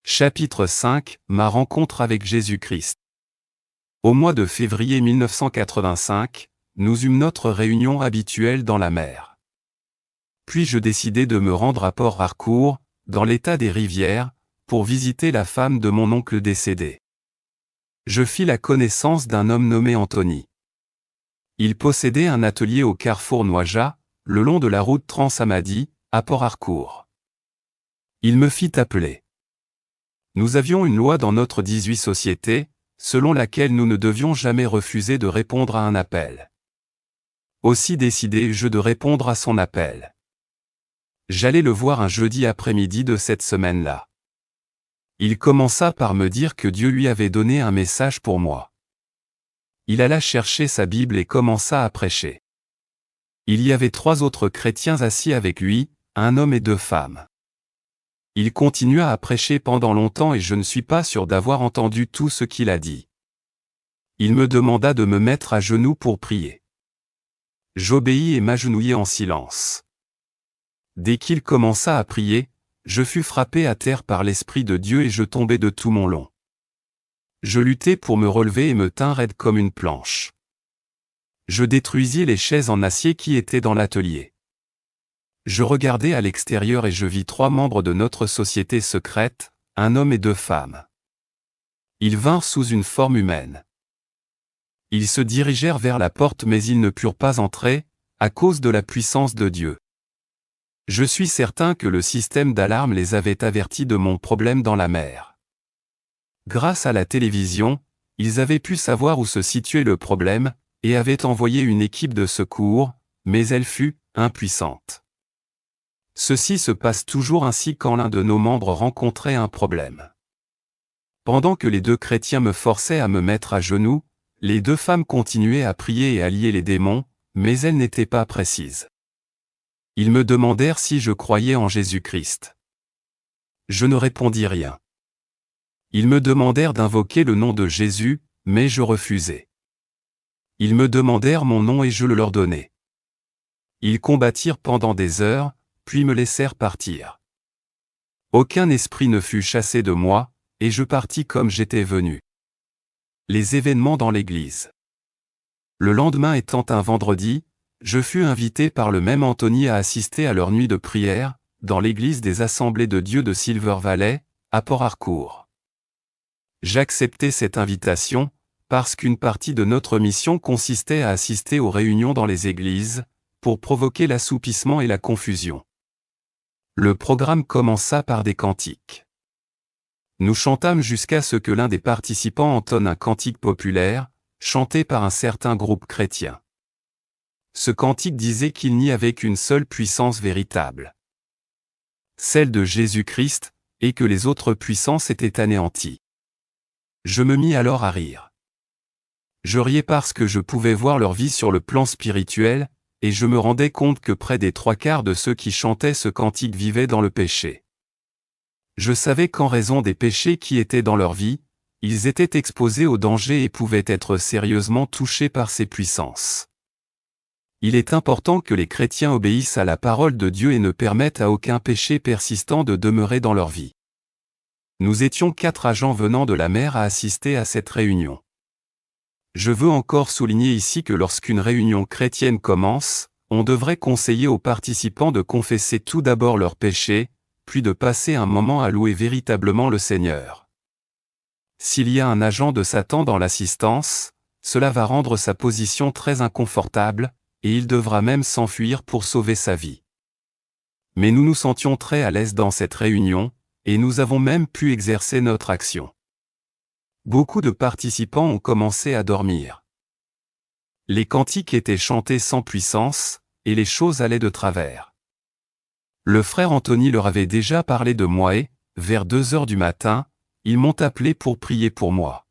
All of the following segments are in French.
Chapitre 5 – Ma rencontre avec Jésus-Christ. Au mois de février 1985, nous eûmes notre réunion habituelle dans la mer. Puis je décidai de me rendre à Port Harcourt, dans l'état des Rivières, pour visiter la femme de mon oncle décédé. Je fis la connaissance d'un homme nommé Anthony. Il possédait un atelier au carrefour Noija, le long de la route Trans-Amadi, à Port Harcourt. Il me fit appeler. Nous avions une loi dans notre 18 société, selon laquelle nous ne devions jamais refuser de répondre à un appel. Aussi décidai-je de répondre à son appel. J'allais le voir un jeudi après-midi de cette semaine-là. Il commença par me dire que Dieu lui avait donné un message pour moi. Il alla chercher sa Bible et commença à prêcher. Il y avait 3 autres chrétiens assis avec lui, un homme et 2 femmes. Il continua à prêcher pendant longtemps et je ne suis pas sûr d'avoir entendu tout ce qu'il a dit. Il me demanda de me mettre à genoux pour prier. J'obéis et m'agenouillai en silence. Dès qu'il commença à prier, je fus frappé à terre par l'Esprit de Dieu et je tombai de tout mon long. Je luttai pour me relever et me tins raide comme une planche. Je détruisis les chaises en acier qui étaient dans l'atelier. Je regardai à l'extérieur et je vis 3 membres de notre société secrète, un homme et 2 femmes. Ils vinrent sous une forme humaine. Ils se dirigèrent vers la porte mais ils ne purent pas entrer, à cause de la puissance de Dieu. Je suis certain que le système d'alarme les avait avertis de mon problème dans la mer. Grâce à la télévision, ils avaient pu savoir où se situait le problème, et avaient envoyé une équipe de secours, mais elle fut impuissante. Ceci se passe toujours ainsi quand l'un de nos membres rencontrait un problème. Pendant que les 2 chrétiens me forçaient à me mettre à genoux, les 2 femmes continuaient à prier et à lier les démons, mais elles n'étaient pas précises. Ils me demandèrent si je croyais en Jésus-Christ. Je ne répondis rien. Ils me demandèrent d'invoquer le nom de Jésus, mais je refusai. Ils me demandèrent mon nom et je le leur donnai. Ils combattirent pendant des heures, puis me laissèrent partir. Aucun esprit ne fut chassé de moi, et je partis comme j'étais venu. Les événements dans l'église. Le lendemain étant un vendredi, je fus invité par le même Anthony à assister à leur nuit de prière, dans l'église des Assemblées de Dieu de Silver Valley, à Port Harcourt. J'acceptai cette invitation, parce qu'une partie de notre mission consistait à assister aux réunions dans les églises, pour provoquer l'assoupissement et la confusion. Le programme commença par des cantiques. Nous chantâmes jusqu'à ce que l'un des participants entonne un cantique populaire, chanté par un certain groupe chrétien. Ce cantique disait qu'il n'y avait qu'une seule puissance véritable, celle de Jésus-Christ, et que les autres puissances étaient anéanties. Je me mis alors à rire. Je riais parce que je pouvais voir leur vie sur le plan spirituel, et je me rendais compte que près des 3/4 de ceux qui chantaient ce cantique vivaient dans le péché. Je savais qu'en raison des péchés qui étaient dans leur vie, ils étaient exposés au danger et pouvaient être sérieusement touchés par ces puissances. Il est important que les chrétiens obéissent à la parole de Dieu et ne permettent à aucun péché persistant de demeurer dans leur vie. Nous étions 4 agents venant de la mer à assister à cette réunion. Je veux encore souligner ici que lorsqu'une réunion chrétienne commence, on devrait conseiller aux participants de confesser tout d'abord leurs péchés, puis de passer un moment à louer véritablement le Seigneur. S'il y a un agent de Satan dans l'assistance, cela va rendre sa position très inconfortable, et il devra même s'enfuir pour sauver sa vie. Mais nous nous sentions très à l'aise dans cette réunion, et nous avons même pu exercer notre action. Beaucoup de participants ont commencé à dormir. Les cantiques étaient chantés sans puissance, et les choses allaient de travers. Le frère Anthony leur avait déjà parlé de moi et, vers 2 heures du matin, ils m'ont appelé pour prier pour moi.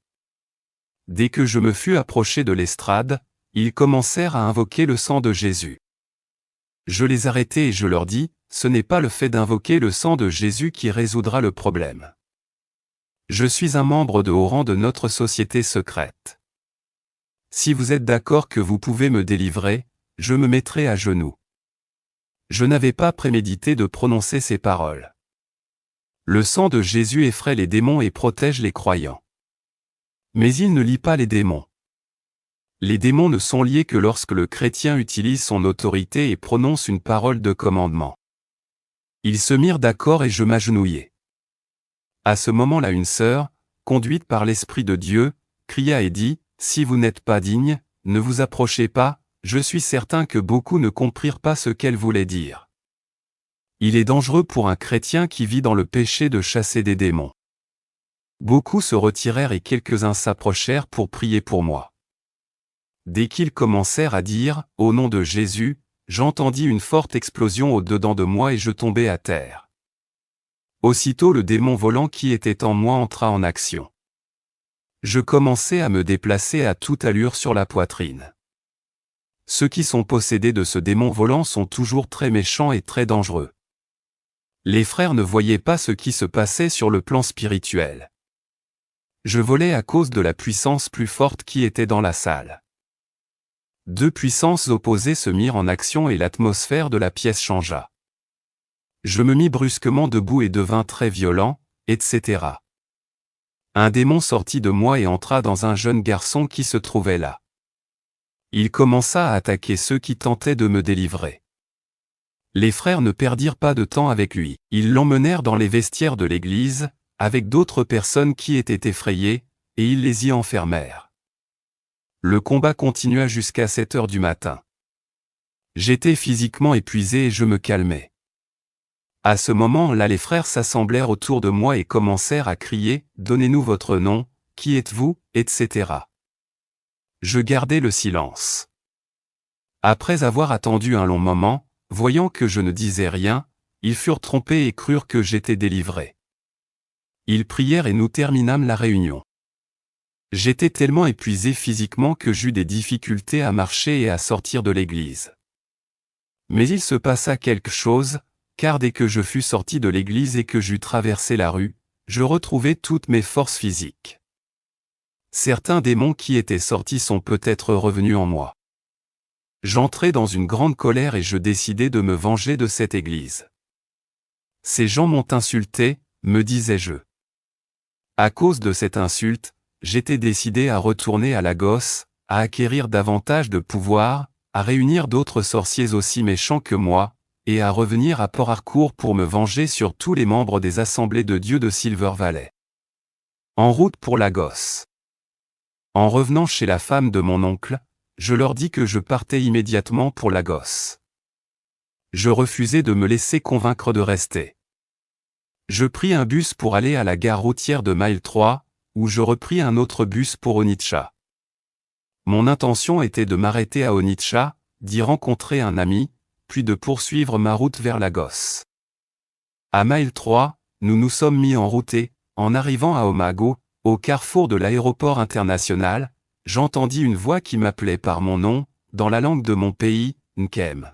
Dès que je me fus approché de l'estrade, ils commencèrent à invoquer le sang de Jésus. Je les arrêtai et je leur dis, ce n'est pas le fait d'invoquer le sang de Jésus qui résoudra le problème. Je suis un membre de haut rang de notre société secrète. Si vous êtes d'accord que vous pouvez me délivrer, je me mettrai à genoux. Je n'avais pas prémédité de prononcer ces paroles. Le sang de Jésus effraie les démons et protège les croyants. Mais il ne lie pas les démons. Les démons ne sont liés que lorsque le chrétien utilise son autorité et prononce une parole de commandement. Ils se mirent d'accord et je m'agenouillai. À ce moment-là une sœur, conduite par l'Esprit de Dieu, cria et dit, « Si vous n'êtes pas digne, ne vous approchez pas, je suis certain que beaucoup ne comprirent pas ce qu'elle voulait dire. » Il est dangereux pour un chrétien qui vit dans le péché de chasser des démons. Beaucoup se retirèrent et quelques-uns s'approchèrent pour prier pour moi. Dès qu'ils commencèrent à dire « Au nom de Jésus », j'entendis une forte explosion au-dedans de moi et je tombai à terre. Aussitôt le démon volant qui était en moi entra en action. Je commençai à me déplacer à toute allure sur la poitrine. Ceux qui sont possédés de ce démon volant sont toujours très méchants et très dangereux. Les frères ne voyaient pas ce qui se passait sur le plan spirituel. Je volais à cause de la puissance plus forte qui était dans la salle. Deux puissances opposées se mirent en action et l'atmosphère de la pièce changea. Je me mis brusquement debout et devins très violent, etc. Un démon sortit de moi et entra dans un jeune garçon qui se trouvait là. Il commença à attaquer ceux qui tentaient de me délivrer. Les frères ne perdirent pas de temps avec lui. Ils l'emmenèrent dans les vestiaires de l'église, avec d'autres personnes qui étaient effrayées, et ils les y enfermèrent. Le combat continua jusqu'à 7 heures du matin. J'étais physiquement épuisé et je me calmais. À ce moment-là les frères s'assemblèrent autour de moi et commencèrent à crier « Donnez-nous votre nom, qui êtes-vous, etc. » Je gardai le silence. Après avoir attendu un long moment, voyant que je ne disais rien, ils furent trompés et crurent que j'étais délivré. Ils prièrent et nous terminâmes la réunion. J'étais tellement épuisé physiquement que j'eus des difficultés à marcher et à sortir de l'église. Mais il se passa quelque chose, car dès que je fus sorti de l'église et que j'eus traversé la rue, je retrouvai toutes mes forces physiques. Certains démons qui étaient sortis sont peut-être revenus en moi. J'entrai dans une grande colère et je décidai de me venger de cette église. Ces gens m'ont insulté, me disais-je. À cause de cette insulte, j'étais décidé à retourner à Lagos, à acquérir davantage de pouvoir, à réunir d'autres sorciers aussi méchants que moi, et à revenir à Port Harcourt pour me venger sur tous les membres des Assemblées de Dieu de Silver Valley. En route pour Lagos. En revenant chez la femme de mon oncle, je leur dis que je partais immédiatement pour Lagos. Je refusai de me laisser convaincre de rester. Je pris un bus pour aller à la gare routière de Mile 3, où je repris un autre bus pour Onitsha. Mon intention était de m'arrêter à Onitsha, d'y rencontrer un ami, puis de poursuivre ma route vers Lagos. À Mile 3, nous nous sommes mis en route et, en arrivant à Omago, au carrefour de l'aéroport international, j'entendis une voix qui m'appelait par mon nom, dans la langue de mon pays, Nkem.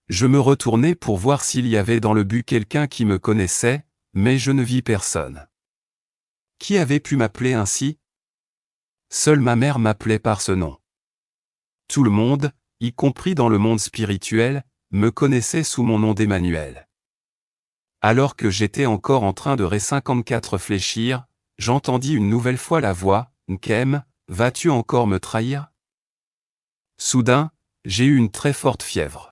Je me retournai pour voir s'il y avait dans le bus quelqu'un qui me connaissait, mais je ne vis personne. Qui avait pu m'appeler ainsi? Seule ma mère m'appelait par ce nom. Tout le monde, y compris dans le monde spirituel, me connaissait sous mon nom d'Emmanuel. Alors que j'étais encore en train de réfléchir, j'entendis une nouvelle fois la voix, « Nkem, vas-tu encore me trahir ?» Soudain, j'ai eu une très forte fièvre.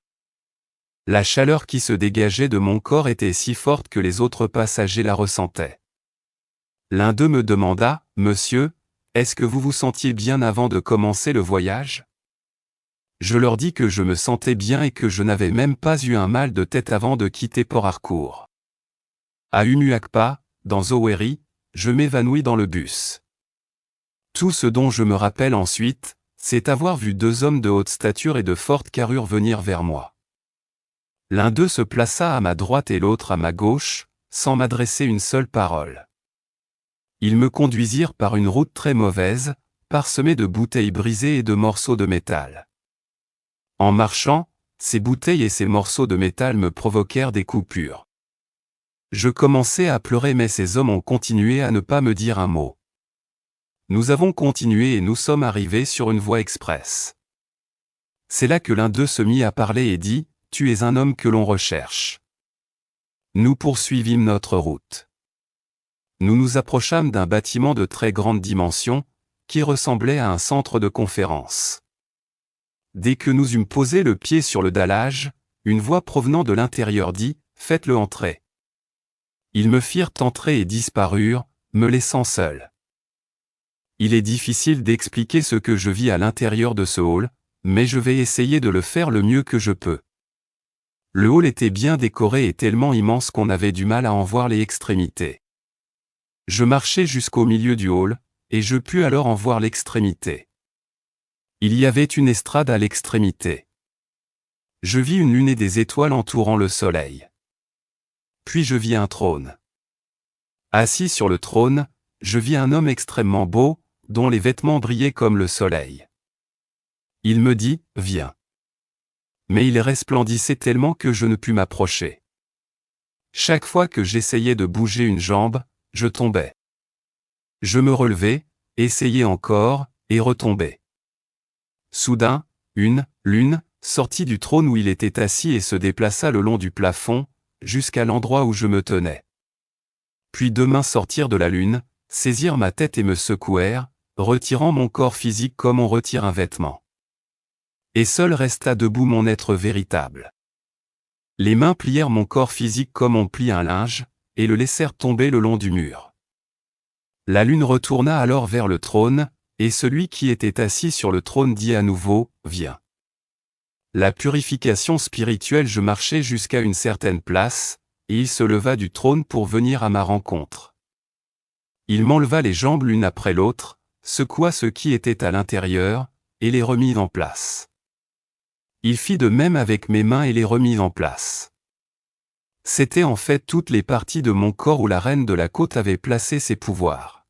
La chaleur qui se dégageait de mon corps était si forte que les autres passagers la ressentaient. L'un d'eux me demanda, « Monsieur, est-ce que vous vous sentiez bien avant de commencer le voyage ?» Je leur dis que je me sentais bien et que je n'avais même pas eu un mal de tête avant de quitter Port Harcourt. À Umuakpa, dans Owerri, je m'évanouis dans le bus. Tout ce dont je me rappelle ensuite, c'est avoir vu deux hommes de haute stature et de forte carrure venir vers moi. L'un d'eux se plaça à ma droite et l'autre à ma gauche, sans m'adresser une seule parole. Ils me conduisirent par une route très mauvaise, parsemée de bouteilles brisées et de morceaux de métal. En marchant, ces bouteilles et ces morceaux de métal me provoquèrent des coupures. Je commençais à pleurer mais ces hommes ont continué à ne pas me dire un mot. Nous avons continué et nous sommes arrivés sur une voie express. C'est là que l'un d'eux se mit à parler et dit, « Tu es un homme que l'on recherche. » Nous poursuivîmes notre route. Nous nous approchâmes d'un bâtiment de très grande dimension, qui ressemblait à un centre de conférence. Dès que nous eûmes posé le pied sur le dallage, une voix provenant de l'intérieur dit « Faites-le entrer ». Ils me firent entrer et disparurent, me laissant seul. Il est difficile d'expliquer ce que je vis à l'intérieur de ce hall, mais je vais essayer de le faire le mieux que je peux. Le hall était bien décoré et tellement immense qu'on avait du mal à en voir les extrémités. Je marchai jusqu'au milieu du hall, et je pus alors en voir l'extrémité. Il y avait une estrade à l'extrémité. Je vis une lune et des étoiles entourant le soleil. Puis je vis un trône. Assis sur le trône, je vis un homme extrêmement beau, dont les vêtements brillaient comme le soleil. Il me dit, « Viens ». Mais il resplendissait tellement que je ne pus m'approcher. Chaque fois que j'essayais de bouger une jambe, je tombais. Je me relevais, essayais encore, et retombais. Soudain, une lune sortit du trône où il était assis et se déplaça le long du plafond, jusqu'à l'endroit où je me tenais. Puis deux mains sortirent de la lune, saisirent ma tête et me secouèrent, retirant mon corps physique comme on retire un vêtement. Et seul resta debout mon être véritable. Les mains plièrent mon corps physique comme on plie un linge, et le laissèrent tomber le long du mur. La lune retourna alors vers le trône, et celui qui était assis sur le trône dit à nouveau, « Viens ». La purification spirituelle. Je marchai jusqu'à une certaine place, et il se leva du trône pour venir à ma rencontre. Il m'enleva les jambes l'une après l'autre, secoua ce qui était à l'intérieur, et les remit en place. Il fit de même avec mes mains et les remit en place. C'étaient en fait toutes les parties de mon corps où la reine de la côte avait placé ses pouvoirs.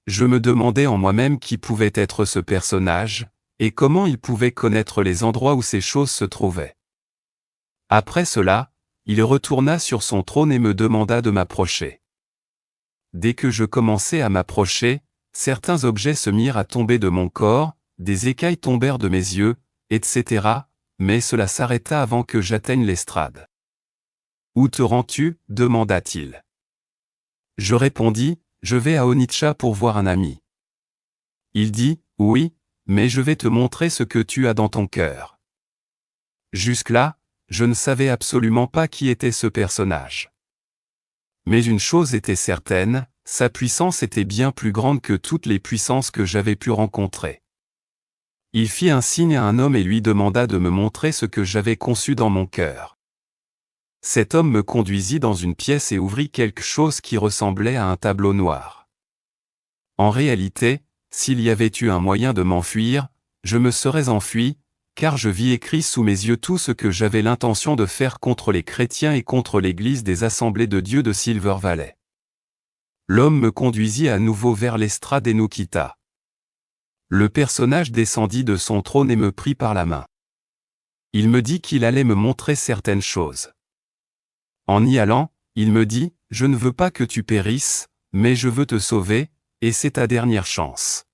Je me demandais en moi-même qui pouvait être ce personnage, et comment il pouvait connaître les endroits où ces choses se trouvaient. Après cela, il retourna sur son trône et me demanda de m'approcher. Dès que je commençai à m'approcher, certains objets se mirent à tomber de mon corps, des écailles tombèrent de mes yeux, etc., mais cela s'arrêta avant que j'atteigne l'estrade. « Où te rends-tu » demanda-t-il. Je répondis, « Je vais à Onitsha pour voir un ami. » Il dit, « Oui, mais je vais te montrer ce que tu as dans ton cœur. » Jusque-là, je ne savais absolument pas qui était ce personnage. Mais une chose était certaine, sa puissance était bien plus grande que toutes les puissances que j'avais pu rencontrer. Il fit un signe à un homme et lui demanda de me montrer ce que j'avais conçu dans mon cœur. Cet homme me conduisit dans une pièce et ouvrit quelque chose qui ressemblait à un tableau noir. En réalité, s'il y avait eu un moyen de m'enfuir, je me serais enfui, car je vis écrit sous mes yeux tout ce que j'avais l'intention de faire contre les chrétiens et contre l'Église des Assemblées de Dieu de Silver Valley. L'homme me conduisit à nouveau vers l'estrade et nous quitta. Le personnage descendit de son trône et me prit par la main. Il me dit qu'il allait me montrer certaines choses. En y allant, il me dit, « Je ne veux pas que tu périsses, mais je veux te sauver, et c'est ta dernière chance.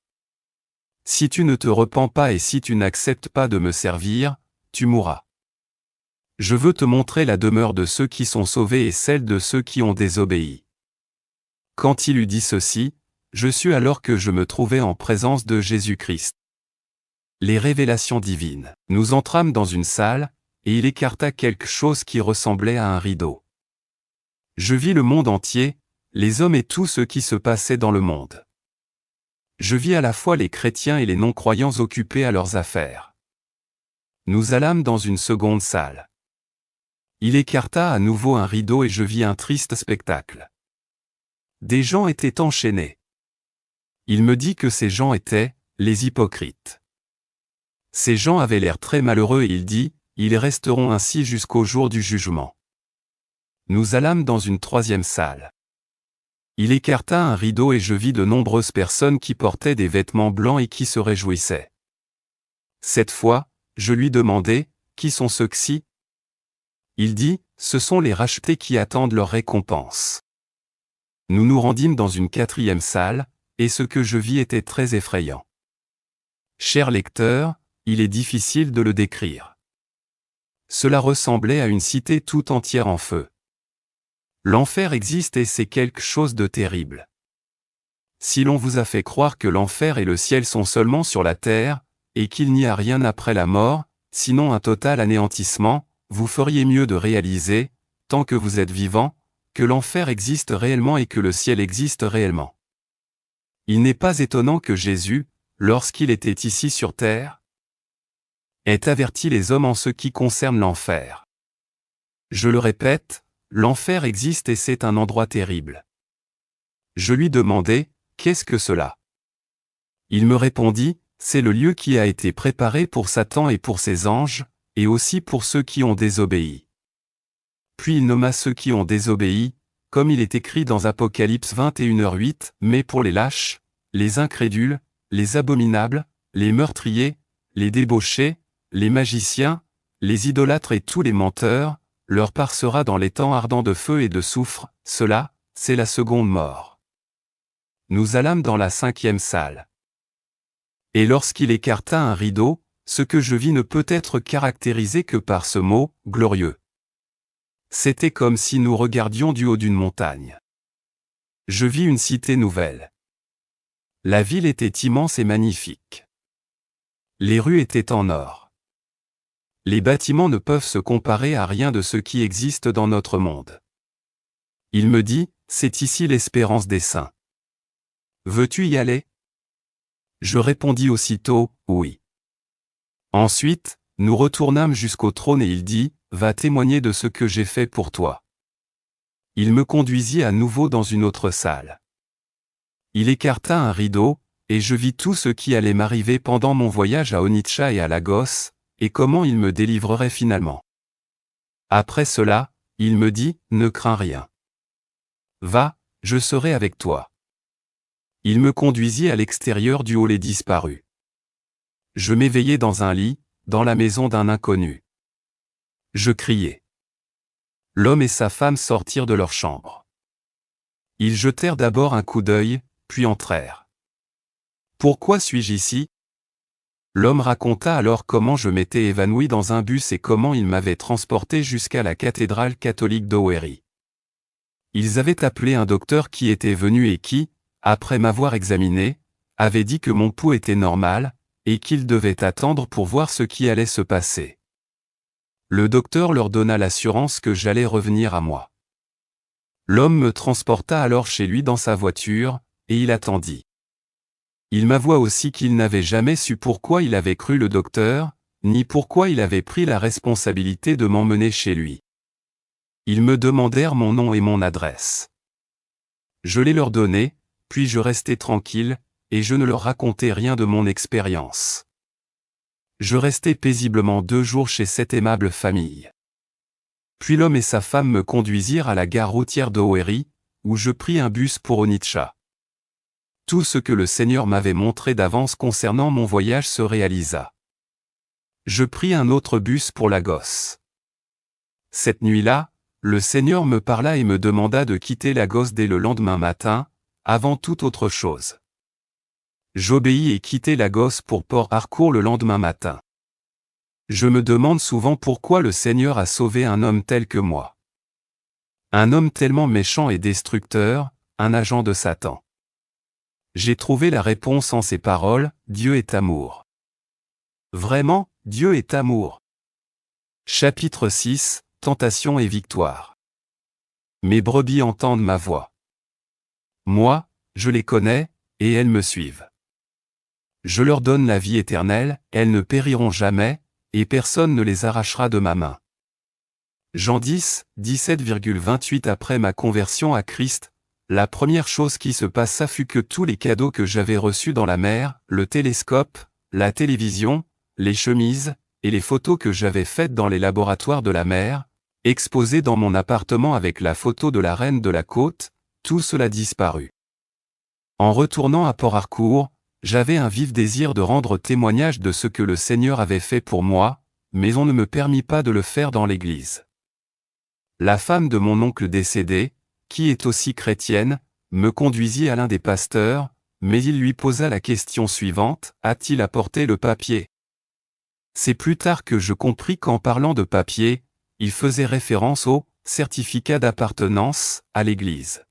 Si tu ne te repens pas et si tu n'acceptes pas de me servir, tu mourras. Je veux te montrer la demeure de ceux qui sont sauvés et celle de ceux qui ont désobéi. » Quand il eut dit ceci, je sus alors que je me trouvais en présence de Jésus-Christ. Les révélations divines. Nous entrâmes dans une salle, et il écarta quelque chose qui ressemblait à un rideau. Je vis le monde entier, les hommes et tout ce qui se passait dans le monde. Je vis à la fois les chrétiens et les non-croyants occupés à leurs affaires. Nous allâmes dans une seconde salle. Il écarta à nouveau un rideau et je vis un triste spectacle. Des gens étaient enchaînés. Il me dit que ces gens étaient les hypocrites. Ces gens avaient l'air très malheureux et il dit, ils resteront ainsi jusqu'au jour du jugement. Nous allâmes dans une troisième salle. Il écarta un rideau et je vis de nombreuses personnes qui portaient des vêtements blancs et qui se réjouissaient. Cette fois, je lui demandai, qui sont ceux-ci ? Il dit, ce sont les rachetés qui attendent leur récompense. Nous nous rendîmes dans une quatrième salle, et ce que je vis était très effrayant. Cher lecteur, il est difficile de le décrire. Cela ressemblait à une cité tout entière en feu. L'enfer existe et c'est quelque chose de terrible. Si l'on vous a fait croire que l'enfer et le ciel sont seulement sur la terre, et qu'il n'y a rien après la mort, sinon un total anéantissement, vous feriez mieux de réaliser, tant que vous êtes vivant, que l'enfer existe réellement et que le ciel existe réellement. Il n'est pas étonnant que Jésus, lorsqu'il était ici sur terre, ait averti les hommes en ce qui concerne l'enfer. Je le répète, l'enfer existe et c'est un endroit terrible. Je lui demandai, qu'est-ce que cela? Il me répondit, c'est le lieu qui a été préparé pour Satan et pour ses anges, et aussi pour ceux qui ont désobéi. Puis il nomma ceux qui ont désobéi, comme il est écrit dans Apocalypse 21h8, mais pour les lâches, les incrédules, les abominables, les meurtriers, les débauchés, les magiciens, les idolâtres et tous les menteurs, leur part sera dans les temps ardents de feu et de soufre, cela, c'est la seconde mort. Nous allâmes dans la 5e salle. Et lorsqu'il écarta un rideau, ce que je vis ne peut être caractérisé que par ce mot, glorieux. C'était comme si nous regardions du haut d'une montagne. Je vis une cité nouvelle. La ville était immense et magnifique. Les rues étaient en or. Les bâtiments ne peuvent se comparer à rien de ce qui existe dans notre monde. Il me dit, c'est ici l'espérance des saints. Veux-tu y aller? Je répondis aussitôt, oui. Ensuite, nous retournâmes jusqu'au trône et il dit, va témoigner de ce que j'ai fait pour toi. Il me conduisit à nouveau dans une autre salle. Il écarta un rideau, et je vis tout ce qui allait m'arriver pendant mon voyage à Onitsha et à Lagos, et comment il me délivrerait finalement. Après cela, il me dit, ne crains rien. Va, je serai avec toi. Il me conduisit à l'extérieur du hall et disparut. Je m'éveillai dans un lit, dans la maison d'un inconnu. Je criai. L'homme et sa femme sortirent de leur chambre. Ils jetèrent d'abord un coup d'œil, puis entrèrent. Pourquoi suis-je ici? L'homme raconta alors comment je m'étais évanoui dans un bus et comment il m'avait transporté jusqu'à la cathédrale catholique d'Owerri. Ils avaient appelé un docteur qui était venu et qui, après m'avoir examiné, avait dit que mon pouls était normal, et qu'il devait attendre pour voir ce qui allait se passer. Le docteur leur donna l'assurance que j'allais revenir à moi. L'homme me transporta alors chez lui dans sa voiture, et il attendit. Il m'avoua aussi qu'il n'avait jamais su pourquoi il avait cru le docteur, ni pourquoi il avait pris la responsabilité de m'emmener chez lui. Ils me demandèrent mon nom et mon adresse. Je les leur donnai, puis je restai tranquille, et je ne leur racontai rien de mon expérience. Je restai paisiblement 2 jours chez cette aimable famille. Puis l'homme et sa femme me conduisirent à la gare routière d'Owerri, où je pris un bus pour Onitsha. Tout ce que le Seigneur m'avait montré d'avance concernant mon voyage se réalisa. Je pris un autre bus pour Lagos. Cette nuit-là, le Seigneur me parla et me demanda de quitter Lagos dès le lendemain matin, avant toute autre chose. J'obéis et quittai Lagos pour Port Harcourt le lendemain matin. Je me demande souvent pourquoi le Seigneur a sauvé un homme tel que moi. Un homme tellement méchant et destructeur, un agent de Satan. J'ai trouvé la réponse en ces paroles, Dieu est amour. Vraiment, Dieu est amour. Chapitre 6, Tentation et victoire. Mes brebis entendent ma voix. Moi, je les connais, et elles me suivent. Je leur donne la vie éternelle, elles ne périront jamais, et personne ne les arrachera de ma main. Jean 10, 17,28 Après ma conversion à Christ, la première chose qui se passa fut que tous les cadeaux que j'avais reçus dans la mer, le télescope, la télévision, les chemises, et les photos que j'avais faites dans les laboratoires de la mer, exposées dans mon appartement avec la photo de la reine de la côte, tout cela disparut. En retournant à Port Harcourt, j'avais un vif désir de rendre témoignage de ce que le Seigneur avait fait pour moi, mais on ne me permit pas de le faire dans l'église. La femme de mon oncle décédé, qui est aussi chrétienne, me conduisit à l'un des pasteurs, mais il lui posa la question suivante, a-t-il apporté le papier? C'est plus tard que je compris qu'en parlant de papier, il faisait référence au certificat d'appartenance, à l'Église.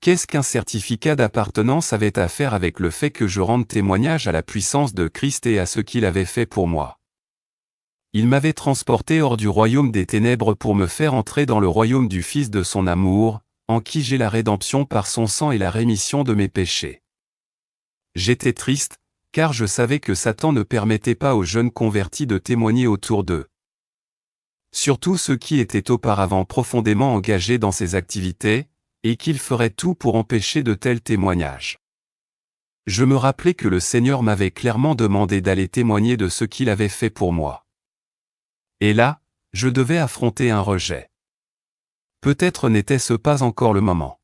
Qu'est-ce qu'un certificat d'appartenance avait à faire avec le fait que je rende témoignage à la puissance de Christ et à ce qu'il avait fait pour moi? Il m'avait transporté hors du royaume des ténèbres pour me faire entrer dans le royaume du Fils de son amour, en qui j'ai la rédemption par son sang et la rémission de mes péchés. J'étais triste, car je savais que Satan ne permettait pas aux jeunes convertis de témoigner autour d'eux. Surtout ceux qui étaient auparavant profondément engagés dans ces activités, et qu'il ferait tout pour empêcher de tels témoignages. Je me rappelais que le Seigneur m'avait clairement demandé d'aller témoigner de ce qu'il avait fait pour moi. Et là, je devais affronter un rejet. Peut-être n'était-ce pas encore le moment.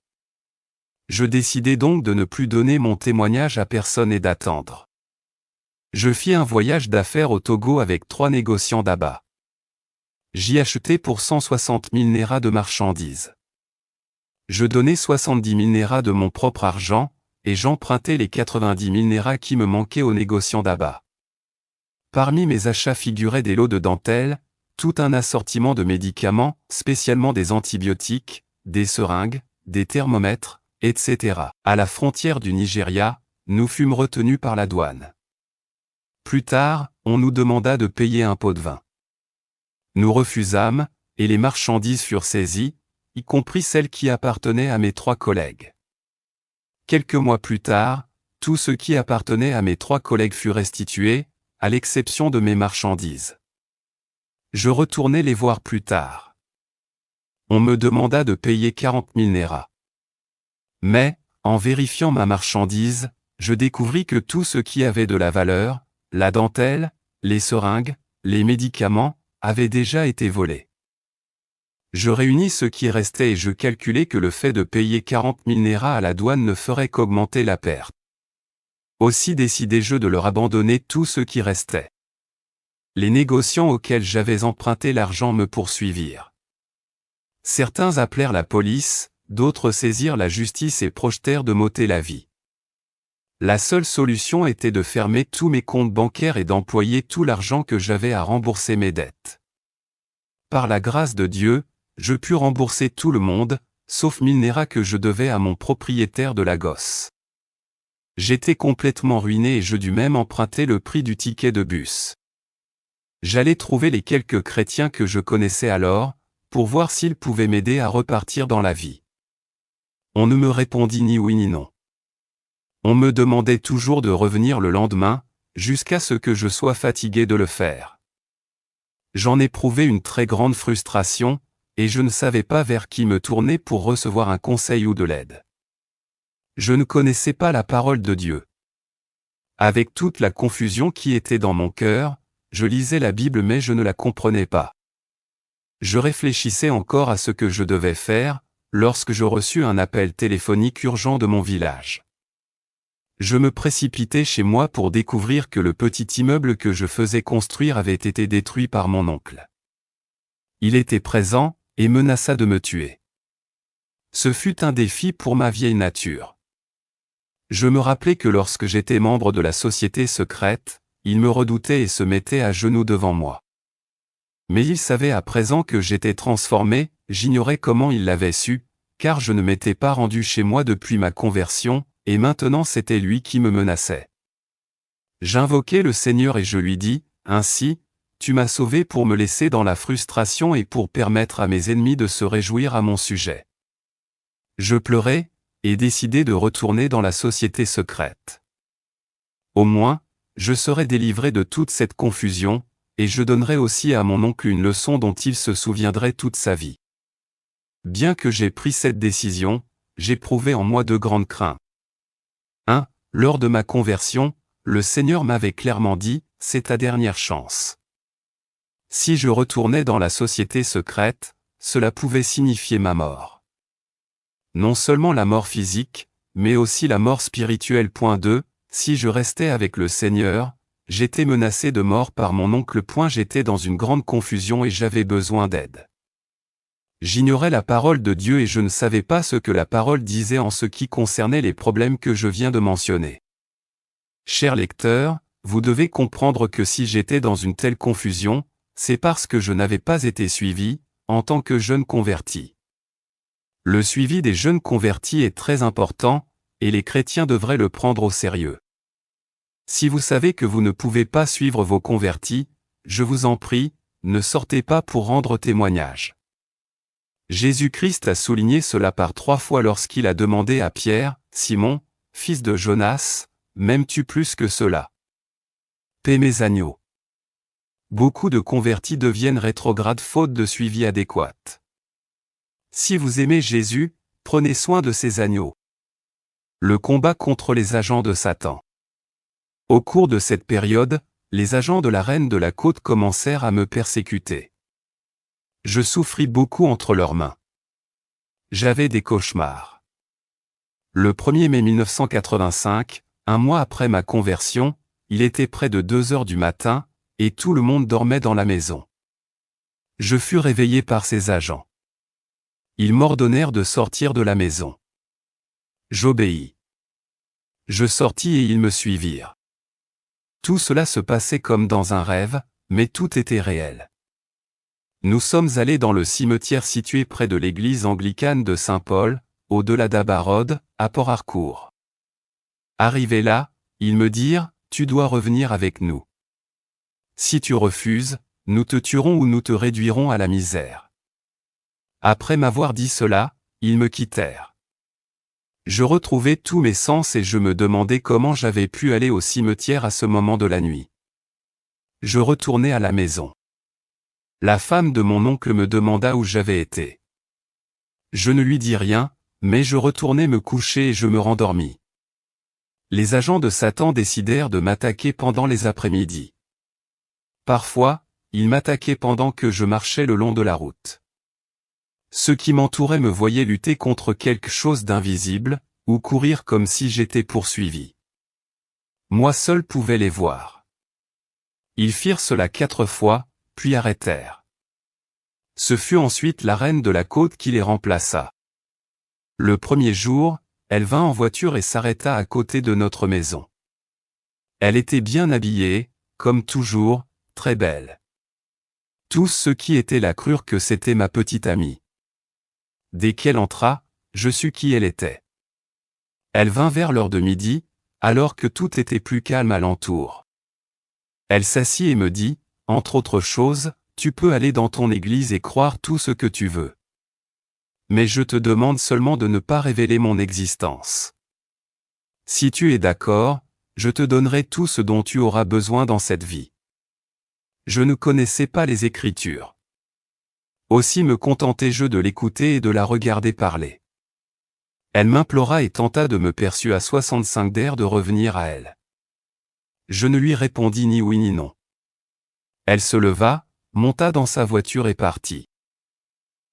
Je décidai donc de ne plus donner mon témoignage à personne et d'attendre. Je fis un voyage d'affaires au Togo avec 3 négociants d'Aba. J'y achetai pour 160 000 Naira de marchandises. Je donnai 70 000 Naira de mon propre argent, et j'empruntai les 90 000 Naira qui me manquaient aux négociants d'Aba. Parmi mes achats figuraient des lots de dentelles, tout un assortiment de médicaments, spécialement des antibiotiques, des seringues, des thermomètres, etc. À la frontière du Nigeria, nous fûmes retenus par la douane. Plus tard, on nous demanda de payer un pot de vin. Nous refusâmes, et les marchandises furent saisies, y compris celles qui appartenaient à mes 3 collègues. Quelques mois plus tard, tout ce qui appartenait à mes 3 collègues fut restitué, à l'exception de mes marchandises. Je retournai les voir plus tard. On me demanda de payer 40 000 Naira. Mais, en vérifiant ma marchandise, je découvris que tout ce qui avait de la valeur, la dentelle, les seringues, les médicaments, avait déjà été volé. Je réunis ce qui restait et je calculai que le fait de payer 40 000 Naira à la douane ne ferait qu'augmenter la perte. Aussi décidai-je de leur abandonner tout ce qui restait. Les négociants auxquels j'avais emprunté l'argent me poursuivirent. Certains appelèrent la police, d'autres saisirent la justice et projetèrent de m'ôter la vie. La seule solution était de fermer tous mes comptes bancaires et d'employer tout l'argent que j'avais à rembourser mes dettes. Par la grâce de Dieu, je pus rembourser tout le monde, sauf 1000 Naira que je devais à mon propriétaire de la gosse. J'étais complètement ruiné et je dus même emprunter le prix du ticket de bus. J'allais trouver les quelques chrétiens que je connaissais alors, pour voir s'ils pouvaient m'aider à repartir dans la vie. On ne me répondit ni oui ni non. On me demandait toujours de revenir le lendemain, jusqu'à ce que je sois fatigué de le faire. J'en éprouvais une très grande frustration, et je ne savais pas vers qui me tourner pour recevoir un conseil ou de l'aide. Je ne connaissais pas la parole de Dieu. Avec toute la confusion qui était dans mon cœur, je lisais la Bible mais je ne la comprenais pas. Je réfléchissais encore à ce que je devais faire, lorsque je reçus un appel téléphonique urgent de mon village. Je me précipitai chez moi pour découvrir que le petit immeuble que je faisais construire avait été détruit par mon oncle. Il était présent, et menaça de me tuer. Ce fut un défi pour ma vieille nature. Je me rappelai que lorsque j'étais membre de la société secrète, il me redoutait et se mettait à genoux devant moi. Mais il savait à présent que j'étais transformé, j'ignorais comment il l'avait su, car je ne m'étais pas rendu chez moi depuis ma conversion, et maintenant c'était lui qui me menaçait. J'invoquai le Seigneur et je lui dis, « Ainsi, tu m'as sauvé pour me laisser dans la frustration et pour permettre à mes ennemis de se réjouir à mon sujet. » Je pleurai, et décidai de retourner dans la société secrète. Au moins, je serai délivré de toute cette confusion, et je donnerai aussi à mon oncle une leçon dont il se souviendrait toute sa vie. Bien que j'ai pris cette décision, j'éprouvais en moi de grandes craintes. 1. Lors de ma conversion, le Seigneur m'avait clairement dit, « C'est ta dernière chance. » Si je retournais dans la société secrète, cela pouvait signifier ma mort. Non seulement la mort physique, mais aussi la mort spirituelle. 2. Si je restais avec le Seigneur, j'étais menacé de mort par mon oncle. J'étais dans une grande confusion et j'avais besoin d'aide. J'ignorais la parole de Dieu et je ne savais pas ce que la parole disait en ce qui concernait les problèmes que je viens de mentionner. Chers lecteurs, vous devez comprendre que si j'étais dans une telle confusion, c'est parce que je n'avais pas été suivi, en tant que jeune converti. Le suivi des jeunes convertis est très important, et les chrétiens devraient le prendre au sérieux. Si vous savez que vous ne pouvez pas suivre vos convertis, je vous en prie, ne sortez pas pour rendre témoignage. Jésus-Christ a souligné cela par 3 fois lorsqu'il a demandé à Pierre, « Simon, fils de Jonas, m'aimes-tu plus que cela ?» Paix mes agneaux. Beaucoup de convertis deviennent rétrogrades faute de suivi adéquat. Si vous aimez Jésus, prenez soin de ses agneaux. Le combat contre les agents de Satan. Au cours de cette période, les agents de la reine de la côte commencèrent à me persécuter. Je souffris beaucoup entre leurs mains. J'avais des cauchemars. Le 1er mai 1985, un mois après ma conversion, il était près de 2 heures du matin, et tout le monde dormait dans la maison. Je fus réveillé par ces agents. Ils m'ordonnèrent de sortir de la maison. J'obéis. Je sortis et ils me suivirent. Tout cela se passait comme dans un rêve, mais tout était réel. Nous sommes allés dans le cimetière situé près de l'église anglicane de Saint-Paul, au-delà d'Abarod, à Port-Harcourt. Arrivés là, ils me dirent, « Tu dois revenir avec nous. Si tu refuses, nous te tuerons ou nous te réduirons à la misère. » Après m'avoir dit cela, ils me quittèrent. Je retrouvais tous mes sens et je me demandais comment j'avais pu aller au cimetière à ce moment de la nuit. Je retournai à la maison. La femme de mon oncle me demanda où j'avais été. Je ne lui dis rien, mais je retournai me coucher et je me rendormis. Les agents de Satan décidèrent de m'attaquer pendant les après-midi. Parfois, ils m'attaquaient pendant que je marchais le long de la route. Ceux qui m'entouraient me voyaient lutter contre quelque chose d'invisible, ou courir comme si j'étais poursuivi. Moi seul pouvais les voir. Ils firent cela 4 fois, puis arrêtèrent. Ce fut ensuite la reine de la côte qui les remplaça. Le premier jour, elle vint en voiture et s'arrêta à côté de notre maison. Elle était bien habillée, comme toujours, très belle. Tous ceux qui étaient là crurent que c'était ma petite amie. Dès qu'elle entra, je sus qui elle était. Elle vint vers l'heure de midi, alors que tout était plus calme alentour. Elle s'assit et me dit, entre autres choses, « Tu peux aller dans ton église et croire tout ce que tu veux. Mais je te demande seulement de ne pas révéler mon existence. Si tu es d'accord, je te donnerai tout ce dont tu auras besoin dans cette vie. » Je ne connaissais pas les Écritures. Aussi me contentai-je de l'écouter et de la regarder parler. Elle m'implora et tenta de me persuader à 65 d'air de revenir à elle. Je ne lui répondis ni oui ni non. Elle se leva, monta dans sa voiture et partit.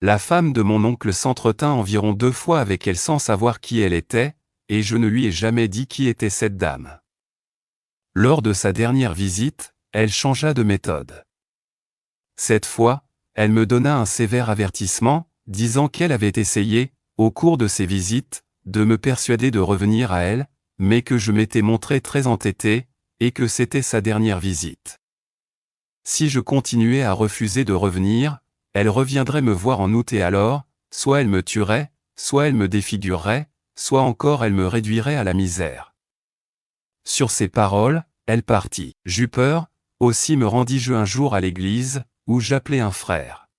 La femme de mon oncle s'entretint environ 2 fois avec elle sans savoir qui elle était, et je ne lui ai jamais dit qui était cette dame. Lors de sa dernière visite, elle changea de méthode. Cette fois, elle me donna un sévère avertissement, disant qu'elle avait essayé, au cours de ses visites, de me persuader de revenir à elle, mais que je m'étais montré très entêté, et que c'était sa dernière visite. Si je continuais à refuser de revenir, elle reviendrait me voir en août et alors, soit elle me tuerait, soit elle me défigurerait, soit encore elle me réduirait à la misère. Sur ces paroles, elle partit. J'eus peur, aussi me rendis-je un jour à l'église, où j'appelai un frère.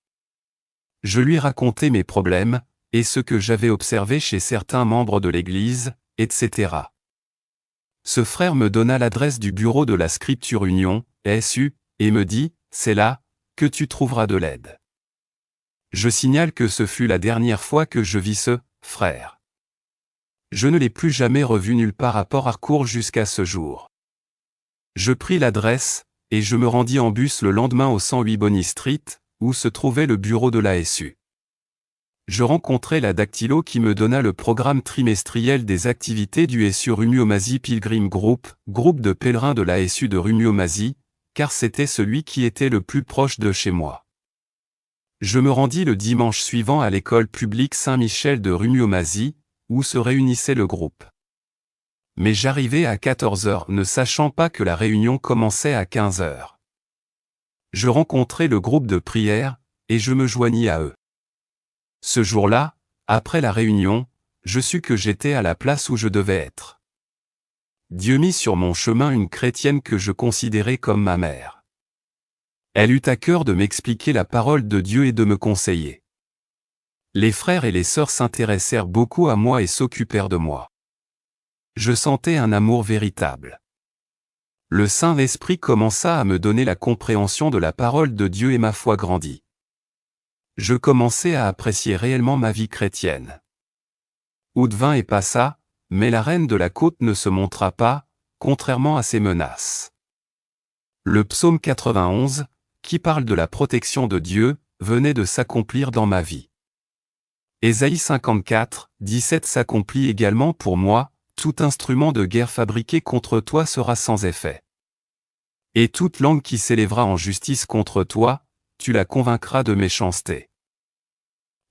Je lui racontai mes problèmes, et ce que j'avais observé chez certains membres de l'église, etc. Ce frère me donna l'adresse du bureau de la Scripture Union, SU, et me dit, « C'est là, que tu trouveras de l'aide. » Je signale que ce fut la dernière fois que je vis ce frère. Je ne l'ai plus jamais revu nulle part à Port-Harcourt jusqu'à ce jour. Je pris l'adresse, et je me rendis en bus le lendemain au 108 Bonny Street, où se trouvait le bureau de la SU. Je rencontrai la dactylo qui me donna le programme trimestriel des activités du SU Rumio-Mazy Pilgrim Group, groupe de pèlerins de la SU de Rumio-Mazy, car c'était celui qui était le plus proche de chez moi. Je me rendis le dimanche suivant à l'école publique Saint-Michel de Rumio-Mazy, où se réunissait le groupe. Mais j'arrivai à 14 h, ne sachant pas que la réunion commençait à 15 h. Je rencontrai le groupe de prière, et je me joignis à eux. Ce jour-là, après la réunion, je sus que j'étais à la place où je devais être. Dieu mit sur mon chemin une chrétienne que je considérais comme ma mère. Elle eut à cœur de m'expliquer la parole de Dieu et de me conseiller. Les frères et les sœurs s'intéressèrent beaucoup à moi et s'occupèrent de moi. Je sentais un amour véritable. Le Saint-Esprit commença à me donner la compréhension de la parole de Dieu et ma foi grandit. Je commençai à apprécier réellement ma vie chrétienne. Août vint et passa, mais la reine de la côte ne se montra pas, contrairement à ses menaces. Le psaume 91, qui parle de la protection de Dieu, venait de s'accomplir dans ma vie. Ésaïe 54, 17 s'accomplit également pour moi, tout instrument de guerre fabriqué contre toi sera sans effet. Et toute langue qui s'élèvera en justice contre toi, tu la convaincras de méchanceté.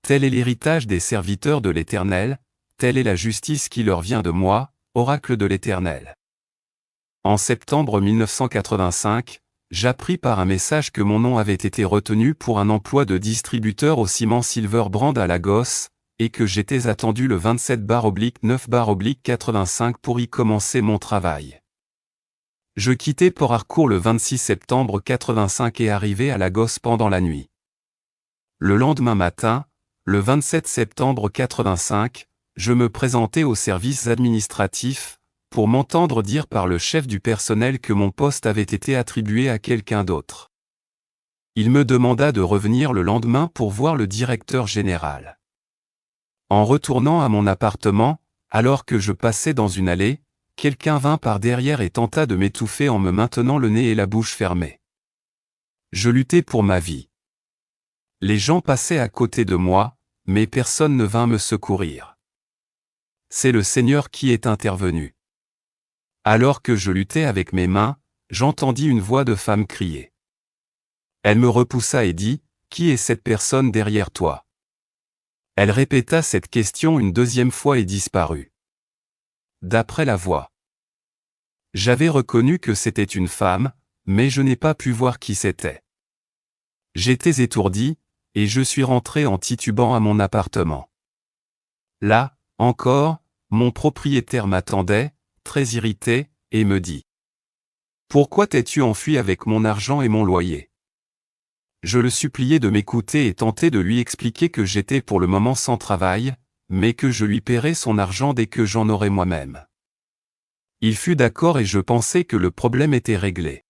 Tel est l'héritage des serviteurs de l'Éternel, telle est la justice qui leur vient de moi, oracle de l'Éternel. En septembre 1985, j'appris par un message que mon nom avait été retenu pour un emploi de distributeur au ciment Silver Brand à Lagos, et que j'étais attendu le 27/9/85 pour y commencer mon travail. Je quittai Port Harcourt le 26 septembre 85 et arrivai à Lagos pendant la nuit. Le lendemain matin, le 27 septembre 85, je me présentai aux services administratifs, pour m'entendre dire par le chef du personnel que mon poste avait été attribué à quelqu'un d'autre. Il me demanda de revenir le lendemain pour voir le directeur général. En retournant à mon appartement, alors que je passais dans une allée, quelqu'un vint par derrière et tenta de m'étouffer en me maintenant le nez et la bouche fermés. Je luttai pour ma vie. Les gens passaient à côté de moi, mais personne ne vint me secourir. C'est le Seigneur qui est intervenu. Alors que je luttais avec mes mains, j'entendis une voix de femme crier. Elle me repoussa et dit, « Qui est cette personne derrière toi ?» Elle répéta cette question une deuxième fois et disparut. D'après la voix. J'avais reconnu que c'était une femme, mais je n'ai pas pu voir qui c'était. J'étais étourdi, et je suis rentré en titubant à mon appartement. Là, encore, mon propriétaire m'attendait, très irrité, et me dit « Pourquoi t'es-tu enfui avec mon argent et mon loyer ?» Je le suppliai de m'écouter et tentai de lui expliquer que j'étais pour le moment sans travail, mais que je lui paierais son argent dès que j'en aurais moi-même. Il fut d'accord et je pensais que le problème était réglé.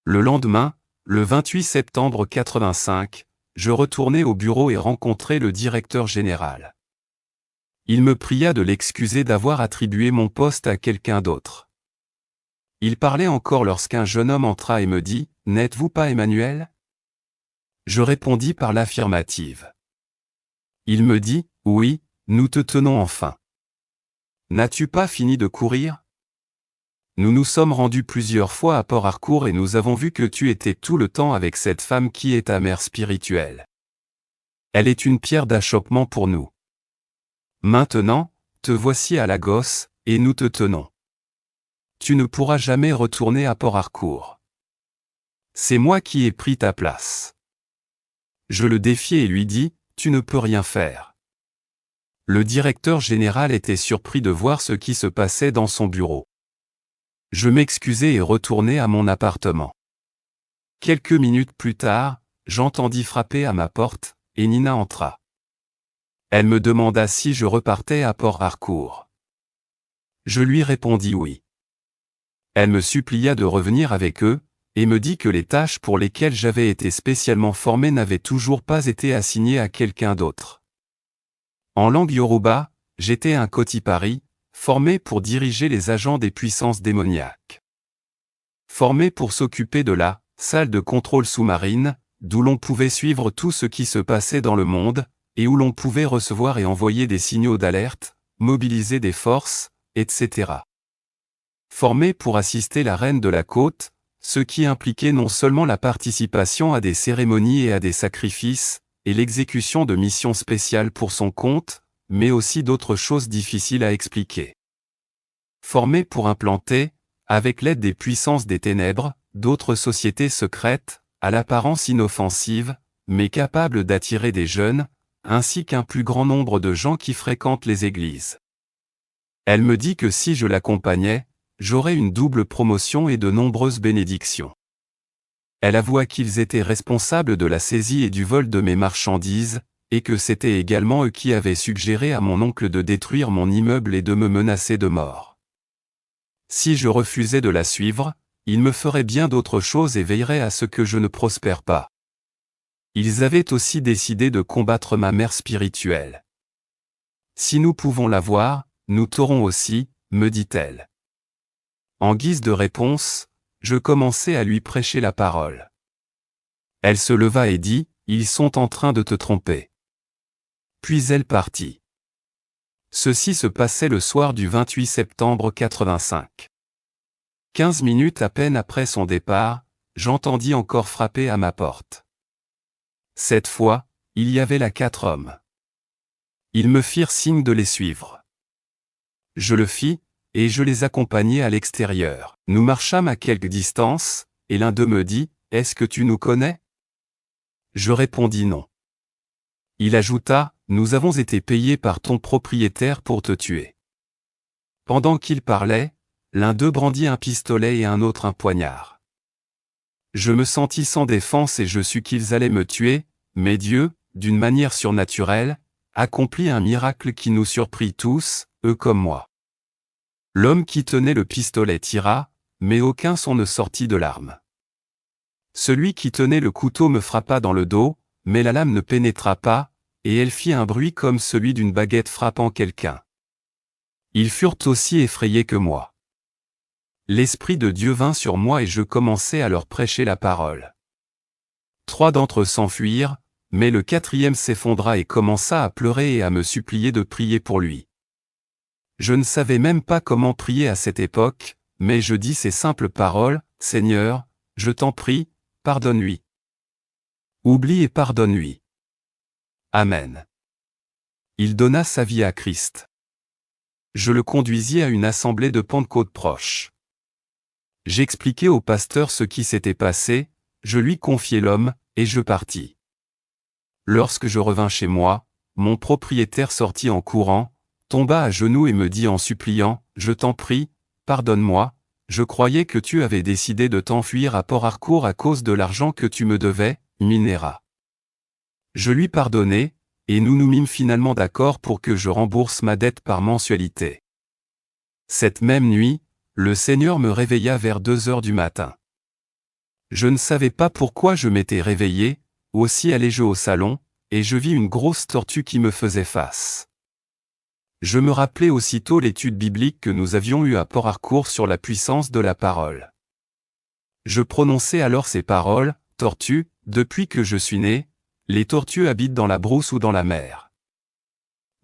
Le lendemain, le 28 septembre 85, je retournai au bureau et rencontrai le directeur général. Il me pria de l'excuser d'avoir attribué mon poste à quelqu'un d'autre. Il parlait encore lorsqu'un jeune homme entra et me dit « N'êtes-vous pas Emmanuel ?» Je répondis par l'affirmative. Il me dit « Oui, nous te tenons enfin. N'as-tu pas fini de courir ? Nous nous sommes rendus plusieurs fois à Port Harcourt et nous avons vu que tu étais tout le temps avec cette femme qui est ta mère spirituelle. Elle est une pierre d'achoppement pour nous. Maintenant, te voici à Lagos, et nous te tenons. Tu ne pourras jamais retourner à Port Harcourt. C'est moi qui ai pris ta place. Je le défiai et lui dis, tu ne peux rien faire. Le directeur général était surpris de voir ce qui se passait dans son bureau. Je m'excusai et retournai à mon appartement. Quelques minutes plus tard, j'entendis frapper à ma porte, et Nina entra. Elle me demanda si je repartais à Port Harcourt. Je lui répondis oui. Elle me supplia de revenir avec eux, et me dit que les tâches pour lesquelles j'avais été spécialement formé n'avaient toujours pas été assignées à quelqu'un d'autre. En langue yoruba, j'étais un kotipari, formé pour diriger les agents des puissances démoniaques. Formé pour s'occuper de la salle de contrôle sous-marine, d'où l'on pouvait suivre tout ce qui se passait dans le monde, et où l'on pouvait recevoir et envoyer des signaux d'alerte, mobiliser des forces, etc. Formé pour assister la reine de la côte, ce qui impliquait non seulement la participation à des cérémonies et à des sacrifices, et l'exécution de missions spéciales pour son compte, mais aussi d'autres choses difficiles à expliquer. Formé pour implanter, avec l'aide des puissances des ténèbres, d'autres sociétés secrètes, à l'apparence inoffensive, mais capable d'attirer des jeunes, ainsi qu'un plus grand nombre de gens qui fréquentent les églises. Elle me dit que si je l'accompagnais, j'aurais une double promotion et de nombreuses bénédictions. Elle avoua qu'ils étaient responsables de la saisie et du vol de mes marchandises, et que c'était également eux qui avaient suggéré à mon oncle de détruire mon immeuble et de me menacer de mort. Si je refusais de la suivre, ils me feraient bien d'autres choses et veilleraient à ce que je ne prospère pas. Ils avaient aussi décidé de combattre ma mère spirituelle. Si nous pouvons la voir, nous t'aurons aussi, me dit-elle. En guise de réponse, je commençai à lui prêcher la parole. Elle se leva et dit, « Ils sont en train de te tromper. » Puis elle partit. Ceci se passait le soir du 28 septembre 85. 15 minutes à peine après son départ, j'entendis encore frapper à ma porte. Cette fois, il y avait là 4 hommes. Ils me firent signe de les suivre. Je le fis, et je les accompagnai à l'extérieur. Nous marchâmes à quelque distance, et l'un d'eux me dit, « Est-ce que tu nous connais ?» Je répondis non. Il ajouta, « Nous avons été payés par ton propriétaire pour te tuer. » Pendant qu'il parlait, l'un d'eux brandit un pistolet et un autre un poignard. Je me sentis sans défense et je sus qu'ils allaient me tuer, mais Dieu, d'une manière surnaturelle, accomplit un miracle qui nous surprit tous, eux comme moi. L'homme qui tenait le pistolet tira, mais aucun son ne sortit de l'arme. Celui qui tenait le couteau me frappa dans le dos, mais la lame ne pénétra pas, et elle fit un bruit comme celui d'une baguette frappant quelqu'un. Ils furent aussi effrayés que moi. L'Esprit de Dieu vint sur moi et je commençai à leur prêcher la parole. 3 d'entre eux s'enfuirent, mais le 4e s'effondra et commença à pleurer et à me supplier de prier pour lui. Je ne savais même pas comment prier à cette époque, mais je dis ces simples paroles, « Seigneur, je t'en prie, pardonne-lui. Oublie et pardonne-lui. » Amen. Il donna sa vie à Christ. Je le conduisis à une assemblée de Pentecôte proche. J'expliquai au pasteur ce qui s'était passé, je lui confiai l'homme, et je partis. Lorsque je revins chez moi, mon propriétaire sortit en courant, tomba à genoux et me dit en suppliant, « Je t'en prie, pardonne-moi, je croyais que tu avais décidé de t'enfuir à Port-Harcourt à cause de l'argent que tu me devais, Minéra. » Je lui pardonnai, et nous nous mîmes finalement d'accord pour que je rembourse ma dette par mensualité. Cette même nuit, le Seigneur me réveilla vers 2 heures du matin. Je ne savais pas pourquoi je m'étais réveillé, aussi allai-je au salon, et je vis une grosse tortue qui me faisait face. Je me rappelai aussitôt l'étude biblique que nous avions eue à Port-Harcourt sur la puissance de la parole. Je prononçai alors ces paroles, « Tortue, depuis que je suis né, les tortues habitent dans la brousse ou dans la mer.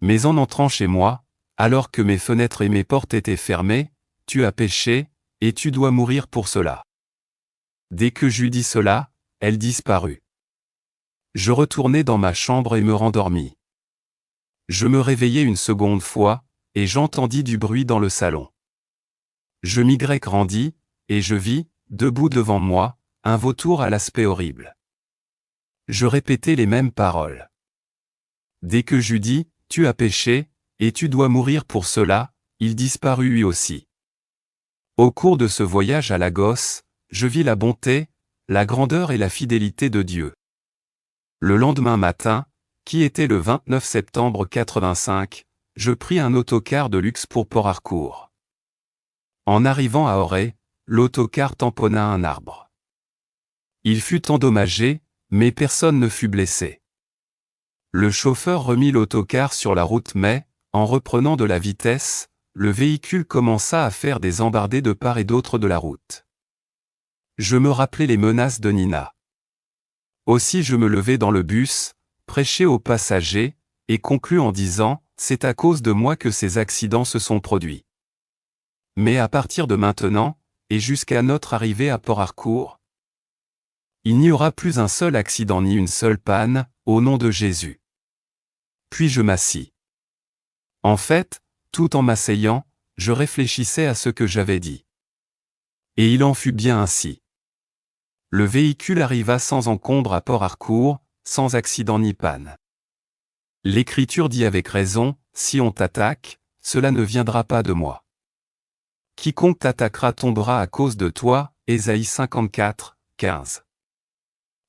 Mais en entrant chez moi, alors que mes fenêtres et mes portes étaient fermées, tu as péché, et tu dois mourir pour cela. » Dès que j'eus dit cela, elle disparut. Je retournai dans ma chambre et me rendormis. Je me réveillai une seconde fois, et j'entendis du bruit dans le salon. Je m'y rendis, et je vis, debout devant moi, un vautour à l'aspect horrible. Je répétai les mêmes paroles. Dès que j'eus dit, « Tu as péché, et tu dois mourir pour cela », il disparut lui aussi. Au cours de ce voyage à Lagos, je vis la bonté, la grandeur et la fidélité de Dieu. Le lendemain matin, qui était le 29 septembre 85, je pris un autocar de luxe pour Port-Harcourt. En arrivant à Auray, l'autocar tamponna un arbre. Il fut endommagé, mais personne ne fut blessé. Le chauffeur remit l'autocar sur la route mais, en reprenant de la vitesse, le véhicule commença à faire des embardées de part et d'autre de la route. Je me rappelai les menaces de Nina. Aussi je me levai dans le bus, prêchai aux passagers, et conclus en disant, « C'est à cause de moi que ces accidents se sont produits. Mais à partir de maintenant, et jusqu'à notre arrivée à Port-Harcourt, il n'y aura plus un seul accident ni une seule panne, au nom de Jésus. » Puis je m'assis. En fait, tout en m'asseyant, je réfléchissais à ce que j'avais dit. Et il en fut bien ainsi. Le véhicule arriva sans encombre à Port-Harcourt, sans accident ni panne. L'Écriture dit avec raison, si on t'attaque, cela ne viendra pas de moi. Quiconque t'attaquera tombera à cause de toi, Ésaïe 54, 15.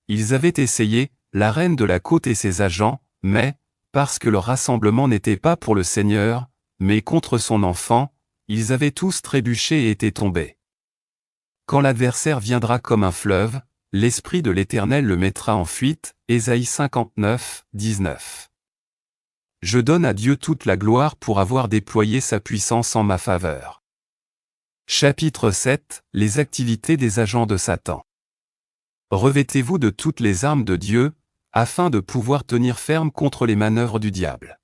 Ils avaient essayé, la reine de la côte et ses agents, mais, parce que leur rassemblement n'était pas pour le Seigneur, mais contre son enfant, ils avaient tous trébuché et étaient tombés. Quand l'adversaire viendra comme un fleuve, l'Esprit de l'Éternel le mettra en fuite, Ésaïe 59, 19. Je donne à Dieu toute la gloire pour avoir déployé sa puissance en ma faveur. Chapitre 7, les activités des agents de Satan. Revêtez-vous de toutes les armes de Dieu, afin de pouvoir tenir ferme contre les manœuvres du diable.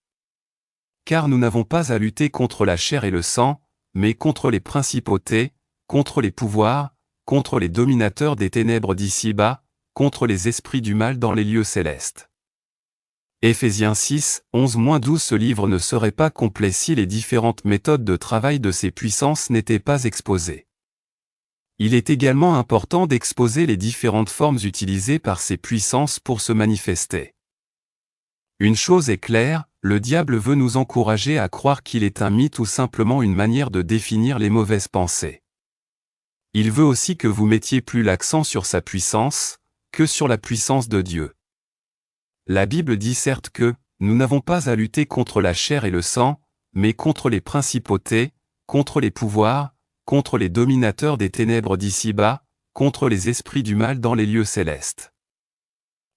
Car nous n'avons pas à lutter contre la chair et le sang, mais contre les principautés, contre les pouvoirs, contre les dominateurs des ténèbres d'ici-bas, contre les esprits du mal dans les lieux célestes. Éphésiens 6, 11-12. Ce livre ne serait pas complet si les différentes méthodes de travail de ces puissances n'étaient pas exposées. Il est également important d'exposer les différentes formes utilisées par ces puissances pour se manifester. Une chose est claire, le diable veut nous encourager à croire qu'il est un mythe ou simplement une manière de définir les mauvaises pensées. Il veut aussi que vous mettiez plus l'accent sur sa puissance, que sur la puissance de Dieu. La Bible dit certes que, nous n'avons pas à lutter contre la chair et le sang, mais contre les principautés, contre les pouvoirs, contre les dominateurs des ténèbres d'ici-bas, contre les esprits du mal dans les lieux célestes.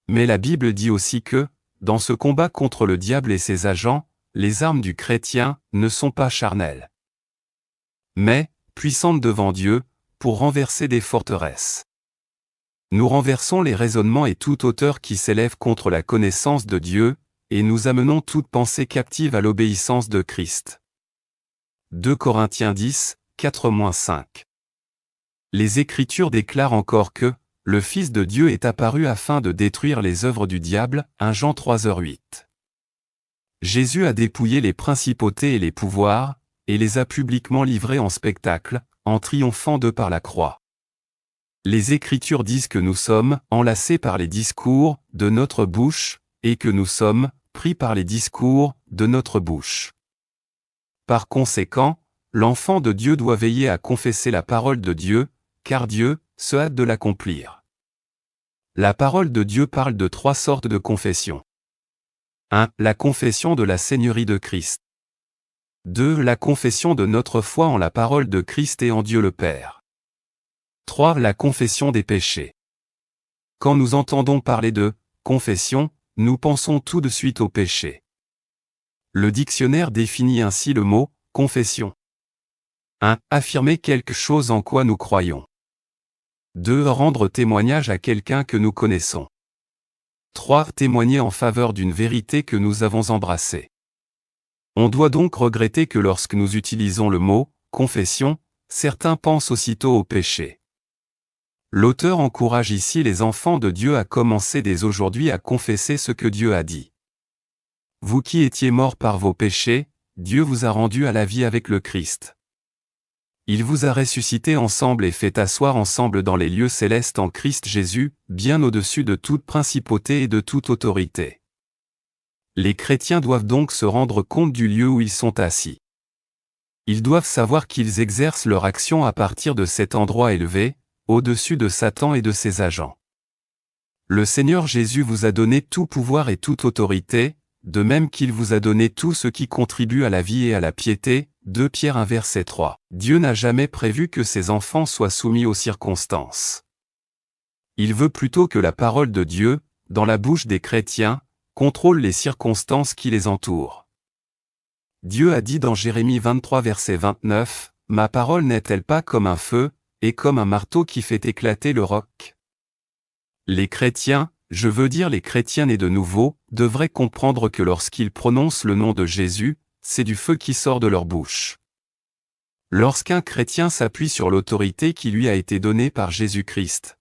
Mais la Bible dit aussi que, dans ce combat contre le diable et ses agents, les armes du chrétien ne sont pas charnelles, mais puissantes devant Dieu, pour renverser des forteresses. Nous renversons les raisonnements et toute hauteur qui s'élève contre la connaissance de Dieu, et nous amenons toute pensée captive à l'obéissance de Christ. 2 Corinthiens 10, 4-5. Les Écritures déclarent encore que, le Fils de Dieu est apparu afin de détruire les œuvres du diable, 1 Jean 3h8. Jésus a dépouillé les principautés et les pouvoirs, et les a publiquement livrés en spectacle, en triomphant d'eux par la croix. Les Écritures disent que nous sommes enlacés par les discours de notre bouche, et que nous sommes pris par les discours de notre bouche. Par conséquent, l'enfant de Dieu doit veiller à confesser la parole de Dieu, car Dieu se hâte de l'accomplir. La parole de Dieu parle de 3 sortes de confession. 1. La confession de la Seigneurie de Christ. 2. La confession de notre foi en la parole de Christ et en Dieu le Père. 3. La confession des péchés. Quand nous entendons parler de confession, nous pensons tout de suite au péché. Le dictionnaire définit ainsi le mot confession. 1. Affirmer quelque chose en quoi nous croyons. 2. Rendre témoignage à quelqu'un que nous connaissons. 3. Témoigner en faveur d'une vérité que nous avons embrassée. On doit donc regretter que lorsque nous utilisons le mot confession, certains pensent aussitôt au péché. L'auteur encourage ici les enfants de Dieu à commencer dès aujourd'hui à confesser ce que Dieu a dit. Vous qui étiez morts par vos péchés, Dieu vous a rendu à la vie avec le Christ. Il vous a ressuscité ensemble et fait asseoir ensemble dans les lieux célestes en Christ Jésus, bien au-dessus de toute principauté et de toute autorité. Les chrétiens doivent donc se rendre compte du lieu où ils sont assis. Ils doivent savoir qu'ils exercent leur action à partir de cet endroit élevé, au-dessus de Satan et de ses agents. Le Seigneur Jésus vous a donné tout pouvoir et toute autorité, de même qu'il vous a donné tout ce qui contribue à la vie et à la piété, 2 Pierre 1 verset 3. Dieu n'a jamais prévu que ses enfants soient soumis aux circonstances. Il veut plutôt que la parole de Dieu, dans la bouche des chrétiens, contrôle les circonstances qui les entourent. Dieu a dit dans Jérémie 23 verset 29, « Ma parole n'est-elle pas comme un feu, et comme un marteau qui fait éclater le roc ?» Les chrétiens, je veux dire les chrétiens nés de nouveau, devraient comprendre que lorsqu'ils prononcent le nom de Jésus, c'est du feu qui sort de leur bouche. Lorsqu'un chrétien s'appuie sur l'autorité qui lui a été donnée par Jésus-Christ,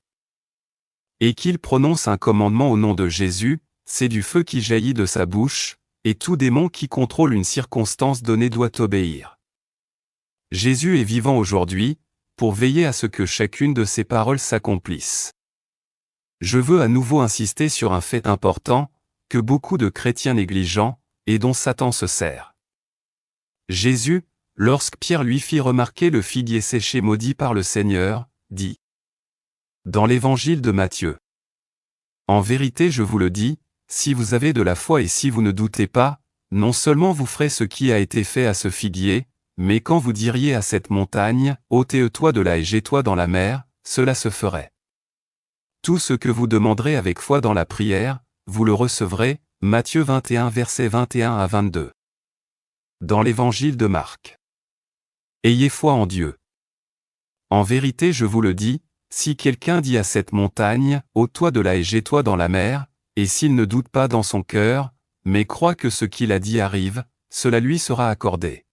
et qu'il prononce un commandement au nom de Jésus, c'est du feu qui jaillit de sa bouche, et tout démon qui contrôle une circonstance donnée doit obéir. Jésus est vivant aujourd'hui, pour veiller à ce que chacune de ses paroles s'accomplisse. Je veux à nouveau insister sur un fait important, que beaucoup de chrétiens négligent, et dont Satan se sert. Jésus, lorsque Pierre lui fit remarquer le figuier séché maudit par le Seigneur, dit dans l'évangile de Matthieu: en vérité je vous le dis, si vous avez de la foi et si vous ne doutez pas, non seulement vous ferez ce qui a été fait à ce figuier, mais quand vous diriez à cette montagne, ôte-toi de là et jette-toi dans la mer, cela se ferait. Tout ce que vous demanderez avec foi dans la prière, vous le recevrez. Matthieu 21 versets 21 à 22. Dans l'évangile de Marc. Ayez foi en Dieu. En vérité je vous le dis, si quelqu'un dit à cette montagne, ôte-toi de là et jette-toi dans la mer, et s'il ne doute pas dans son cœur, mais croit que ce qu'il a dit arrive, cela lui sera accordé.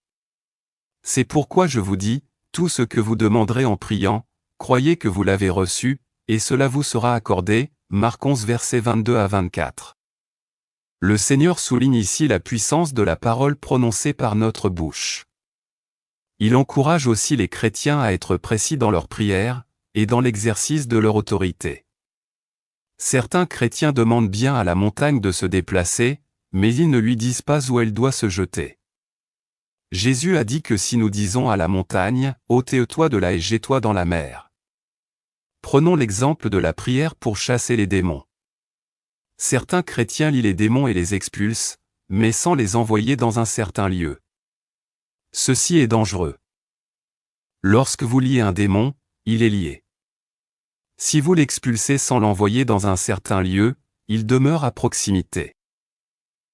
C'est pourquoi je vous dis, tout ce que vous demanderez en priant, croyez que vous l'avez reçu, et cela vous sera accordé. Marc 11 versets 22 à 24. Le Seigneur souligne ici la puissance de la parole prononcée par notre bouche. Il encourage aussi les chrétiens à être précis dans leurs prières, et dans l'exercice de leur autorité. Certains chrétiens demandent bien à la montagne de se déplacer, mais ils ne lui disent pas où elle doit se jeter. Jésus a dit que si nous disons à la montagne, ôte-toi de là et jette-toi dans la mer. Prenons l'exemple de la prière pour chasser les démons. Certains chrétiens lient les démons et les expulsent, mais sans les envoyer dans un certain lieu. Ceci est dangereux. Lorsque vous liez un démon, il est lié. Si vous l'expulsez sans l'envoyer dans un certain lieu, il demeure à proximité.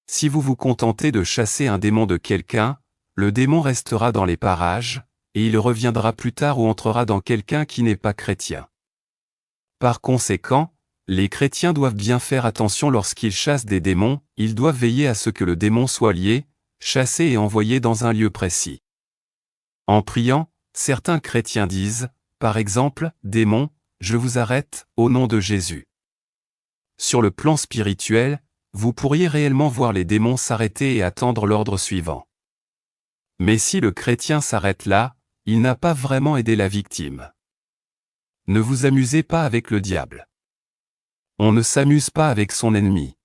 Si vous vous contentez de chasser un démon de quelqu'un, le démon restera dans les parages, et il reviendra plus tard ou entrera dans quelqu'un qui n'est pas chrétien. Par conséquent, les chrétiens doivent bien faire attention lorsqu'ils chassent des démons, ils doivent veiller à ce que le démon soit lié, chassé et envoyé dans un lieu précis. En priant, certains chrétiens disent, par exemple, démon, je vous arrête, au nom de Jésus. Sur le plan spirituel, vous pourriez réellement voir les démons s'arrêter et attendre l'ordre suivant. Mais si le chrétien s'arrête là, il n'a pas vraiment aidé la victime. Ne vous amusez pas avec le diable. On ne s'amuse pas avec son ennemi.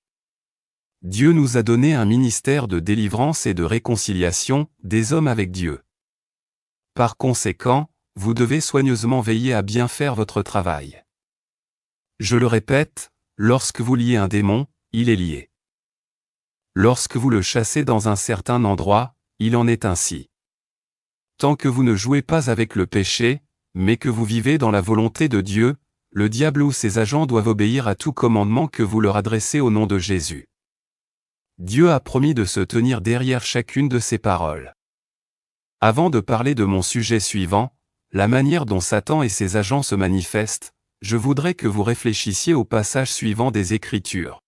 Dieu nous a donné un ministère de délivrance et de réconciliation des hommes avec Dieu. Par conséquent, vous devez soigneusement veiller à bien faire votre travail. Je le répète, lorsque vous liez un démon, il est lié. Lorsque vous le chassez dans un certain endroit, il en est ainsi. Tant que vous ne jouez pas avec le péché, mais que vous vivez dans la volonté de Dieu, le diable ou ses agents doivent obéir à tout commandement que vous leur adressez au nom de Jésus. Dieu a promis de se tenir derrière chacune de ses paroles. Avant de parler de mon sujet suivant, la manière dont Satan et ses agents se manifestent, je voudrais que vous réfléchissiez au passage suivant des Écritures.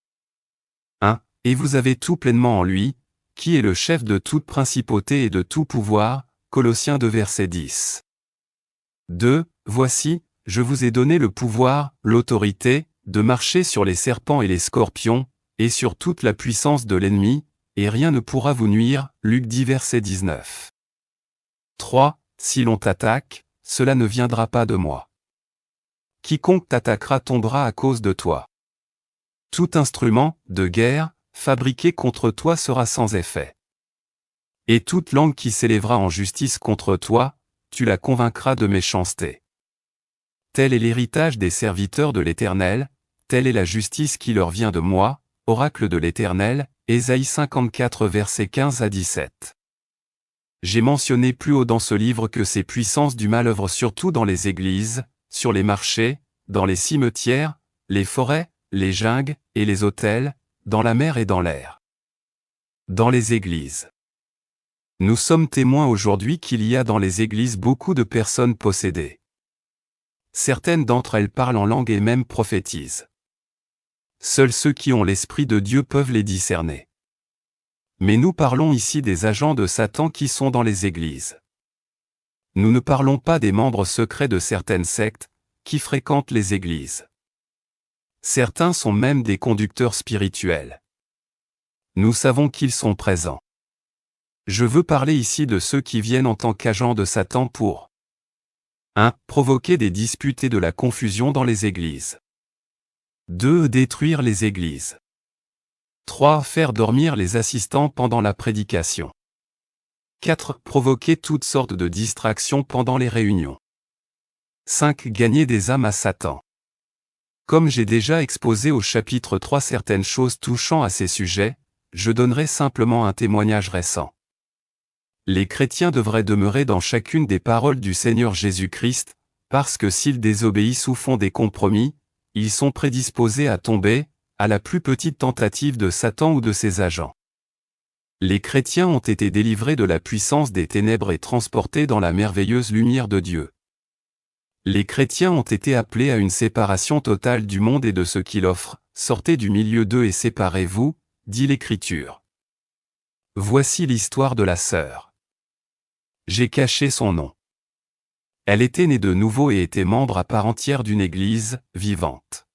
1. Et vous avez tout pleinement en lui, qui est le chef de toute principauté et de tout pouvoir, Colossiens 2 verset 10. 2. Voici, je vous ai donné le pouvoir, l'autorité, de marcher sur les serpents et les scorpions, et sur toute la puissance de l'ennemi, et rien ne pourra vous nuire, Luc 10 verset 19. 3. Si l'on t'attaque, cela ne viendra pas de moi. Quiconque t'attaquera tombera à cause de toi. Tout instrument, de guerre, fabriqué contre toi sera sans effet. Et toute langue qui s'élèvera en justice contre toi, tu la convaincras de méchanceté. Tel est l'héritage des serviteurs de l'Éternel, telle est la justice qui leur vient de moi, oracle de l'Éternel, Ésaïe 54 versets 15 à 17. J'ai mentionné plus haut dans ce livre que ces puissances du mal œuvrent surtout dans les églises, sur les marchés, dans les cimetières, les forêts, les jungle et les hôtels, dans la mer et dans l'air. Dans les églises. Nous sommes témoins aujourd'hui qu'il y a dans les églises beaucoup de personnes possédées. Certaines d'entre elles parlent en langue et même prophétisent. Seuls ceux qui ont l'Esprit de Dieu peuvent les discerner. Mais nous parlons ici des agents de Satan qui sont dans les églises. Nous ne parlons pas des membres secrets de certaines sectes, qui fréquentent les églises. Certains sont même des conducteurs spirituels. Nous savons qu'ils sont présents. Je veux parler ici de ceux qui viennent en tant qu'agents de Satan pour 1. Provoquer des disputes et de la confusion dans les églises. 2. Détruire les églises. 3. Faire dormir les assistants pendant la prédication. 4. Provoquer toutes sortes de distractions pendant les réunions. 5. Gagner des âmes à Satan. Comme j'ai déjà exposé au chapitre 3 certaines choses touchant à ces sujets, je donnerai simplement un témoignage récent. Les chrétiens devraient demeurer dans chacune des paroles du Seigneur Jésus-Christ, parce que s'ils désobéissent ou font des compromis, ils sont prédisposés à tomber, à la plus petite tentative de Satan ou de ses agents. Les chrétiens ont été délivrés de la puissance des ténèbres et transportés dans la merveilleuse lumière de Dieu. Les chrétiens ont été appelés à une séparation totale du monde et de ce qu'il offre. Sortez du milieu d'eux et séparez-vous, dit l'Écriture. Voici l'histoire de la sœur. J'ai caché son nom. Elle était née de nouveau et était membre à part entière d'une église vivante.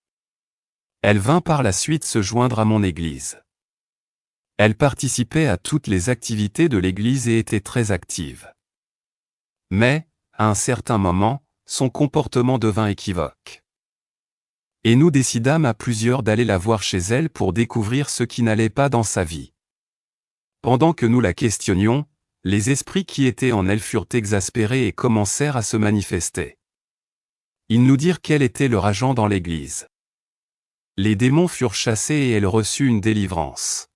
Elle vint par la suite se joindre à mon église. Elle participait à toutes les activités de l'église et était très active. Mais, à un certain moment, son comportement devint équivoque. Et nous décidâmes à plusieurs d'aller la voir chez elle pour découvrir ce qui n'allait pas dans sa vie. Pendant que nous la questionnions, les esprits qui étaient en elle furent exaspérés et commencèrent à se manifester. Ils nous dirent quel était leur agent dans l'église. Les démons furent chassés et elle reçut une délivrance.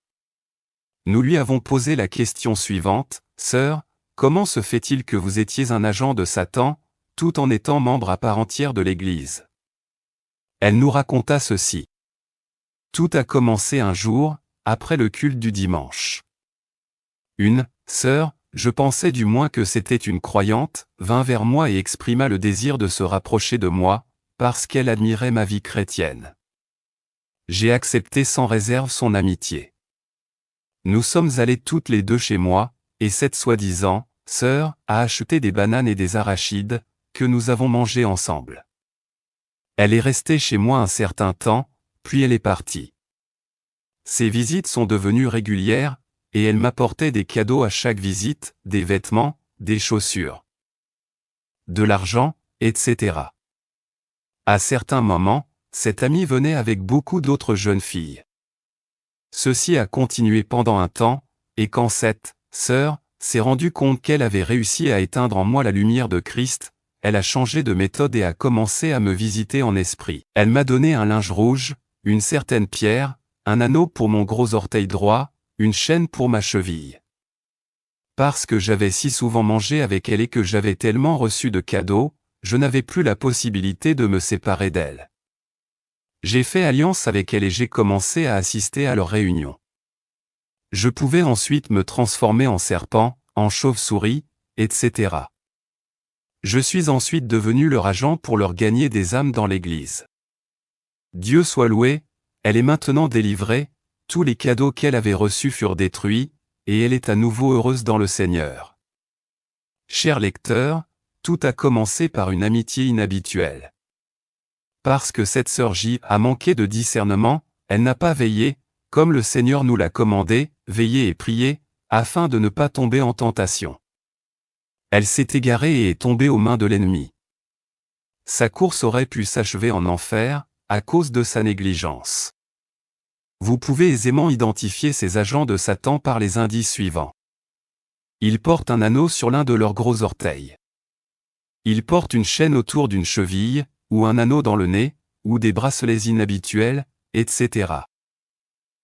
Nous lui avons posé la question suivante: « Sœur, comment se fait-il que vous étiez un agent de Satan, tout en étant membre à part entière de l'Église ?» Elle nous raconta ceci. Tout a commencé un jour, après le culte du dimanche. Une sœur, je pensais du moins que c'était une croyante, vint vers moi et exprima le désir de se rapprocher de moi, parce qu'elle admirait ma vie chrétienne. J'ai accepté sans réserve son amitié. Nous sommes allés toutes les deux chez moi, et cette soi-disant sœur a acheté des bananes et des arachides, que nous avons mangés ensemble. Elle est restée chez moi un certain temps, puis elle est partie. Ses visites sont devenues régulières, et elle m'apportait des cadeaux à chaque visite, des vêtements, des chaussures, de l'argent, etc. À certains moments, cette amie venait avec beaucoup d'autres jeunes filles. Ceci a continué pendant un temps, et quand cette sœur s'est rendue compte qu'elle avait réussi à éteindre en moi la lumière de Christ, elle a changé de méthode et a commencé à me visiter en esprit. Elle m'a donné un linge rouge, une certaine pierre, un anneau pour mon gros orteil droit, une chaîne pour ma cheville. Parce que j'avais si souvent mangé avec elle et que j'avais tellement reçu de cadeaux, je n'avais plus la possibilité de me séparer d'elle. J'ai fait alliance avec elle et j'ai commencé à assister à leurs réunions. Je pouvais ensuite me transformer en serpent, en chauve-souris, etc. Je suis ensuite devenu leur agent pour leur gagner des âmes dans l'Église. Dieu soit loué, elle est maintenant délivrée, tous les cadeaux qu'elle avait reçus furent détruits, et elle est à nouveau heureuse dans le Seigneur. Chers lecteurs, tout a commencé par une amitié inhabituelle. Parce que cette sœur J a manqué de discernement, elle n'a pas veillé, comme le Seigneur nous l'a commandé, veillez et priez, afin de ne pas tomber en tentation. Elle s'est égarée et est tombée aux mains de l'ennemi. Sa course aurait pu s'achever en enfer, à cause de sa négligence. Vous pouvez aisément identifier ces agents de Satan par les indices suivants. Ils portent un anneau sur l'un de leurs gros orteils. Ils portent une chaîne autour d'une cheville, ou un anneau dans le nez, ou des bracelets inhabituels, etc.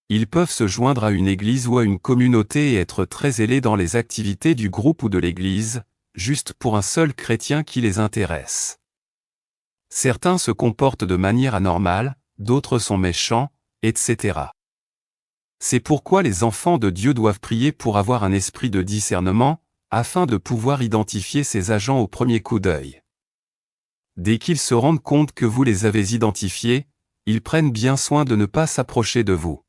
Ils peuvent se joindre à une église ou à une communauté et être très zélés dans les activités du groupe ou de l'église, juste pour un seul chrétien qui les intéresse. Certains se comportent de manière anormale, d'autres sont méchants, etc. C'est pourquoi les enfants de Dieu doivent prier pour avoir un esprit de discernement, afin de pouvoir identifier ces agents au premier coup d'œil. Dès qu'ils se rendent compte que vous les avez identifiés, ils prennent bien soin de ne pas s'approcher de vous.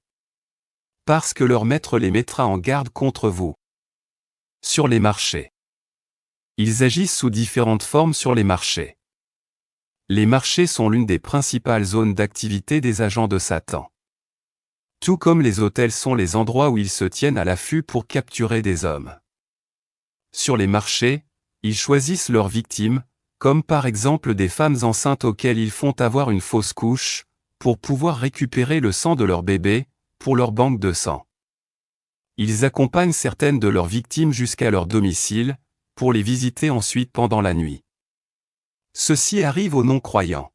Parce que leur maître les mettra en garde contre vous. Sur les marchés. Ils agissent sous différentes formes sur les marchés. Les marchés sont l'une des principales zones d'activité des agents de Satan. Tout comme les hôtels sont les endroits où ils se tiennent à l'affût pour capturer des hommes. Sur les marchés, ils choisissent leurs victimes, comme par exemple des femmes enceintes auxquelles ils font avoir une fausse couche, pour pouvoir récupérer le sang de leur bébé, pour leur banque de sang. Ils accompagnent certaines de leurs victimes jusqu'à leur domicile, pour les visiter ensuite pendant la nuit. Ceci arrive aux non-croyants.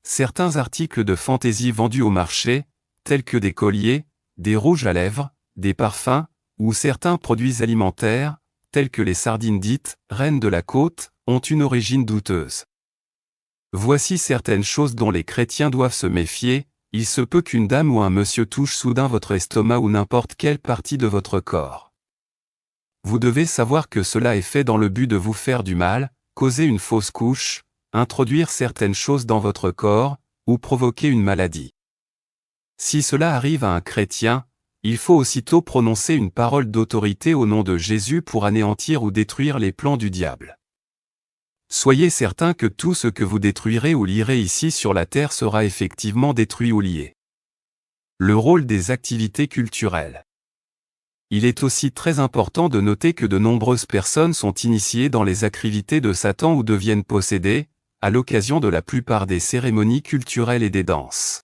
Certains articles de fantaisie vendus au marché, tels que des colliers, des rouges à lèvres, des parfums, ou certains produits alimentaires, tels que les sardines dites « reines de la côte », ont une origine douteuse. Voici certaines choses dont les chrétiens doivent se méfier. Il se peut qu'une dame ou un monsieur touche soudain votre estomac ou n'importe quelle partie de votre corps. Vous devez savoir que cela est fait dans le but de vous faire du mal, causer une fausse couche, introduire certaines choses dans votre corps, ou provoquer une maladie. Si cela arrive à un chrétien, il faut aussitôt prononcer une parole d'autorité au nom de Jésus pour anéantir ou détruire les plans du diable. Soyez certain que tout ce que vous détruirez ou lierez ici sur la terre sera effectivement détruit ou lié. Le rôle des activités culturelles. Il est aussi très important de noter que de nombreuses personnes sont initiées dans les activités de Satan ou deviennent possédées, à l'occasion de la plupart des cérémonies culturelles et des danses.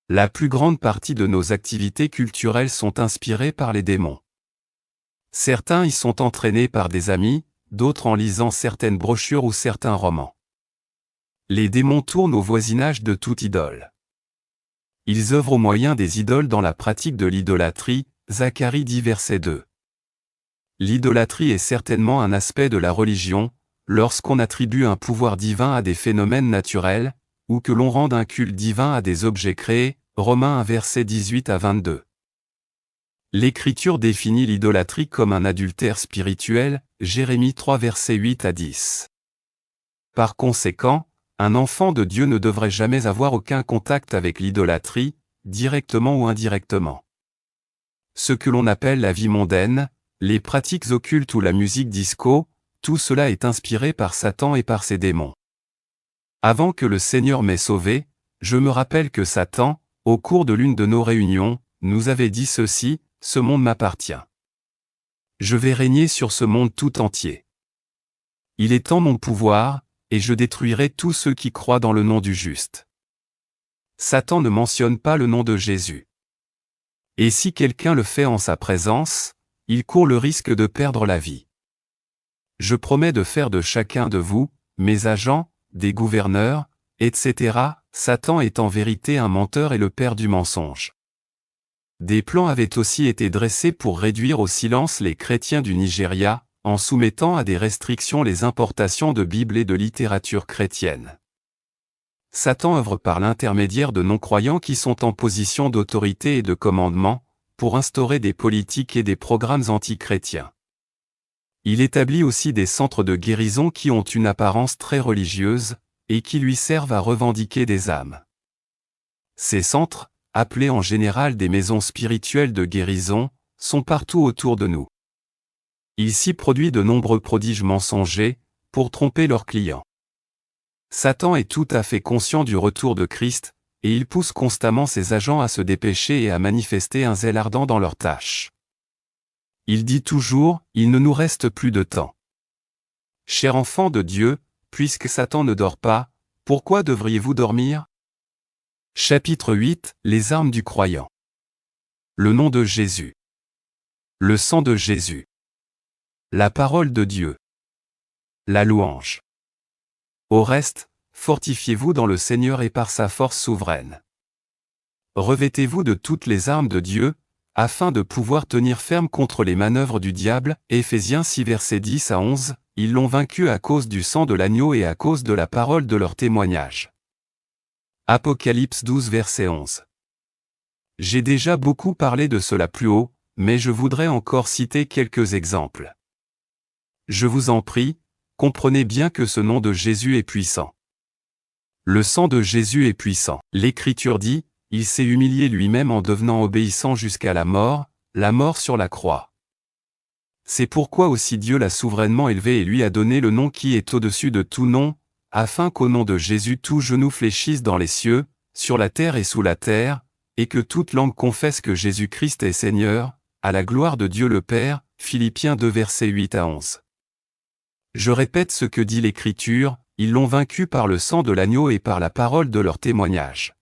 La plus grande partie de nos activités culturelles sont inspirées par les démons. Certains y sont entraînés par des amis, d'autres en lisant certaines brochures ou certains romans. Les démons tournent au voisinage de toute idole. Ils œuvrent au moyen des idoles dans la pratique de l'idolâtrie, Zacharie 10 verset 2. L'idolâtrie est certainement un aspect de la religion, lorsqu'on attribue un pouvoir divin à des phénomènes naturels, ou que l'on rende un culte divin à des objets créés, Romains 1 verset 18 à 22. L'Écriture définit l'idolâtrie comme un adultère spirituel, Jérémie 3 verset 8 à 10. Par conséquent, un enfant de Dieu ne devrait jamais avoir aucun contact avec l'idolâtrie, directement ou indirectement. Ce que l'on appelle la vie mondaine, les pratiques occultes ou la musique disco, tout cela est inspiré par Satan et par ses démons. Avant que le Seigneur m'ait sauvé, je me rappelle que Satan, au cours de l'une de nos réunions, nous avait dit ceci: « Ce monde m'appartient. Je vais régner sur ce monde tout entier. Il est en mon pouvoir, et je détruirai tous ceux qui croient dans le nom du juste. » Satan ne mentionne pas le nom de Jésus. Et si quelqu'un le fait en sa présence, il court le risque de perdre la vie. Je promets de faire de chacun de vous, mes agents, des gouverneurs, etc. Satan est en vérité un menteur et le père du mensonge. Des plans avaient aussi été dressés pour réduire au silence les chrétiens du Nigeria, en soumettant à des restrictions les importations de Bibles et de littérature chrétienne. Satan œuvre par l'intermédiaire de non-croyants qui sont en position d'autorité et de commandement, pour instaurer des politiques et des programmes anti-chrétiens. Il établit aussi des centres de guérison qui ont une apparence très religieuse, et qui lui servent à revendiquer des âmes. Ces centres, appelés en général des maisons spirituelles de guérison, sont partout autour de nous. Il s'y produit de nombreux prodiges mensongers, pour tromper leurs clients. Satan est tout à fait conscient du retour de Christ, et il pousse constamment ses agents à se dépêcher et à manifester un zèle ardent dans leurs tâches. Il dit toujours, il ne nous reste plus de temps. Chers enfants de Dieu, puisque Satan ne dort pas, pourquoi devriez-vous dormir? Chapitre 8, les armes du croyant. Le nom de Jésus. Le sang de Jésus. La parole de Dieu. La louange. Au reste, fortifiez-vous dans le Seigneur et par sa force souveraine. Revêtez-vous de toutes les armes de Dieu, afin de pouvoir tenir ferme contre les manœuvres du diable. Éphésiens 6 versets 10 à 11, ils l'ont vaincu à cause du sang de l'agneau et à cause de la parole de leur témoignage. Apocalypse 12 verset 11. J'ai déjà beaucoup parlé de cela plus haut, mais je voudrais encore citer quelques exemples. Je vous en prie, comprenez bien que ce nom de Jésus est puissant. Le sang de Jésus est puissant. L'Écriture dit, il s'est humilié lui-même en devenant obéissant jusqu'à la mort sur la croix. C'est pourquoi aussi Dieu l'a souverainement élevé et lui a donné le nom qui est au-dessus de tout nom, afin qu'au nom de Jésus tout genou fléchisse dans les cieux, sur la terre et sous la terre, et que toute langue confesse que Jésus-Christ est Seigneur, à la gloire de Dieu le Père. Philippiens 2 versets 8 à 11. Je répète ce que dit l'Écriture, ils l'ont vaincu par le sang de l'agneau et par la parole de leur témoignage.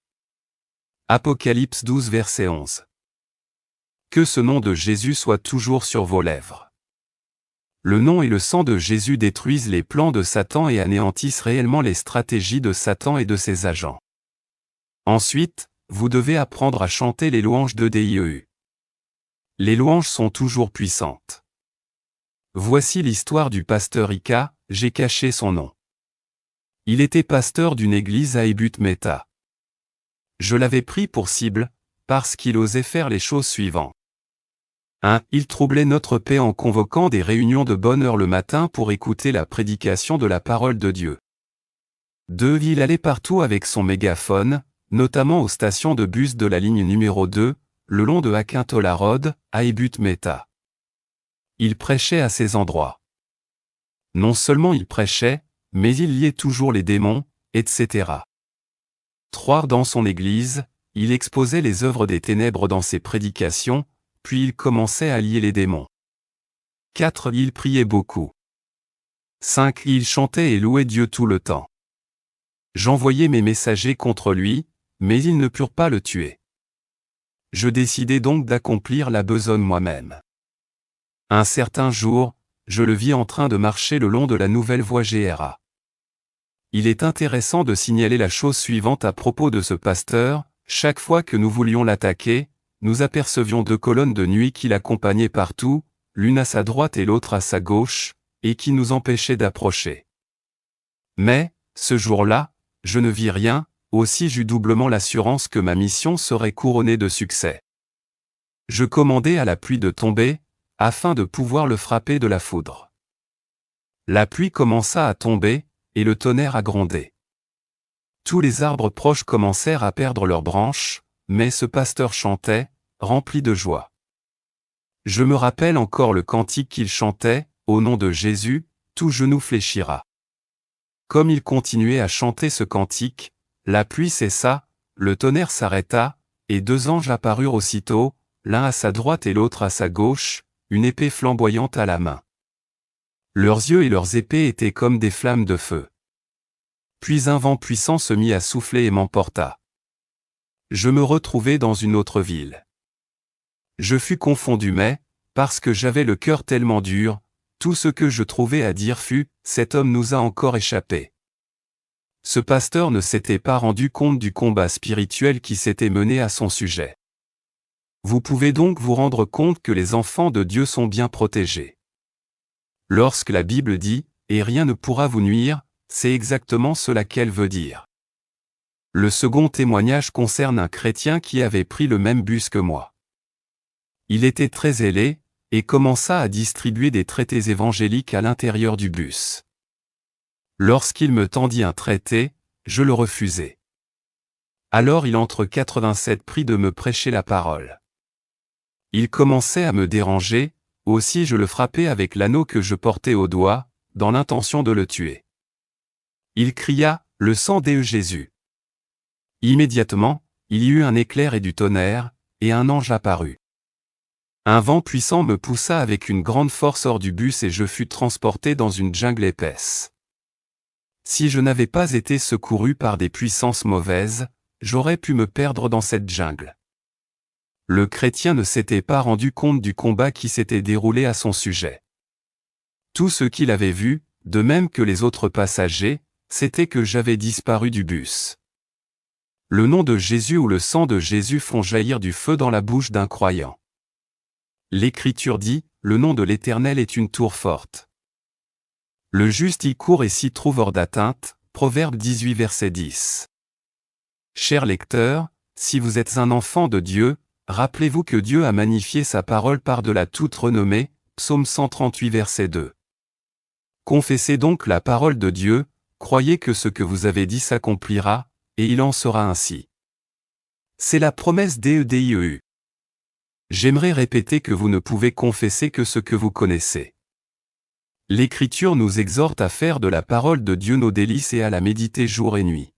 Apocalypse 12 verset 11. Que ce nom de Jésus soit toujours sur vos lèvres. Le nom et le sang de Jésus détruisent les plans de Satan et anéantissent réellement les stratégies de Satan et de ses agents. Ensuite, vous devez apprendre à chanter les louanges de Dieu. Les louanges sont toujours puissantes. Voici l'histoire du pasteur Ika, j'ai caché son nom. Il était pasteur d'une église à Ebut-Meta. Je l'avais pris pour cible, parce qu'il osait faire les choses suivantes. 1. Il troublait notre paix en convoquant des réunions de bonne heure le matin pour écouter la prédication de la parole de Dieu. 2. Il allait partout avec son mégaphone, notamment aux stations de bus de la ligne numéro 2, le long de Akintola-Road, à Ebut-Meta. Il prêchait à ces endroits. Non seulement il prêchait, mais il liait toujours les démons, etc. 3. Dans son église, il exposait les œuvres des ténèbres dans ses prédications, puis il commençait à lier les démons. 4. Il priait beaucoup. 5. Il chantait et louait Dieu tout le temps. J'envoyais mes messagers contre lui, mais ils ne purent pas le tuer. Je décidai donc d'accomplir la besogne moi-même. Un certain jour, je le vis en train de marcher le long de la nouvelle voie GRA. Il est intéressant de signaler la chose suivante à propos de ce pasteur: chaque fois que nous voulions l'attaquer, nous apercevions 2 colonnes de nuit qui l'accompagnaient partout, l'une à sa droite et l'autre à sa gauche, et qui nous empêchaient d'approcher. Mais, ce jour-là, je ne vis rien, aussi j'eus doublement l'assurance que ma mission serait couronnée de succès. Je commandai à la pluie de tomber, afin de pouvoir le frapper de la foudre. La pluie commença à tomber, et le tonnerre à gronder. Tous les arbres proches commencèrent à perdre leurs branches, mais ce pasteur chantait, rempli de joie. Je me rappelle encore le cantique qu'il chantait: au nom de Jésus, tout genou fléchira. Comme il continuait à chanter ce cantique, la pluie cessa, le tonnerre s'arrêta, et 2 anges apparurent aussitôt, l'un à sa droite et l'autre à sa gauche, une épée flamboyante à la main. Leurs yeux et leurs épées étaient comme des flammes de feu. Puis un vent puissant se mit à souffler et m'emporta. Je me retrouvai dans une autre ville. Je fus confondu, mais, parce que j'avais le cœur tellement dur, tout ce que je trouvai à dire fut: cet homme nous a encore échappé. Ce pasteur ne s'était pas rendu compte du combat spirituel qui s'était mené à son sujet. Vous pouvez donc vous rendre compte que les enfants de Dieu sont bien protégés. Lorsque la Bible dit « et rien ne pourra vous nuire », c'est exactement cela qu'elle veut dire. Le second témoignage concerne un chrétien qui avait pris le même bus que moi. Il était très zélé, et commença à distribuer des traités évangéliques à l'intérieur du bus. Lorsqu'il me tendit un traité, je le refusai. Alors il entre 87 prit de me prêcher la parole. Il commençait à me déranger, aussi je le frappai avec l'anneau que je portais au doigt, dans l'intention de le tuer. Il cria: « Le sang de Jésus !» Immédiatement, il y eut un éclair et du tonnerre, et un ange apparut. Un vent puissant me poussa avec une grande force hors du bus et je fus transporté dans une jungle épaisse. Si je n'avais pas été secouru par des puissances mauvaises, j'aurais pu me perdre dans cette jungle. Le chrétien ne s'était pas rendu compte du combat qui s'était déroulé à son sujet. Tout ce qu'il avait vu, de même que les autres passagers, c'était que j'avais disparu du bus. Le nom de Jésus ou le sang de Jésus font jaillir du feu dans la bouche d'un croyant. L'Écriture dit: « Le nom de l'Éternel est une tour forte. Le juste y court et s'y trouve hors d'atteinte » Proverbe 18 verset 10. Chers lecteurs, si vous êtes un enfant de Dieu, rappelez-vous que Dieu a magnifié sa parole par-delà toute renommée, Psaume 138 verset 2. Confessez donc la parole de Dieu, croyez que ce que vous avez dit s'accomplira, et il en sera ainsi. C'est la promesse d'Edieu. J'aimerais répéter que vous ne pouvez confesser que ce que vous connaissez. L'Écriture nous exhorte à faire de la parole de Dieu nos délices et à la méditer jour et nuit.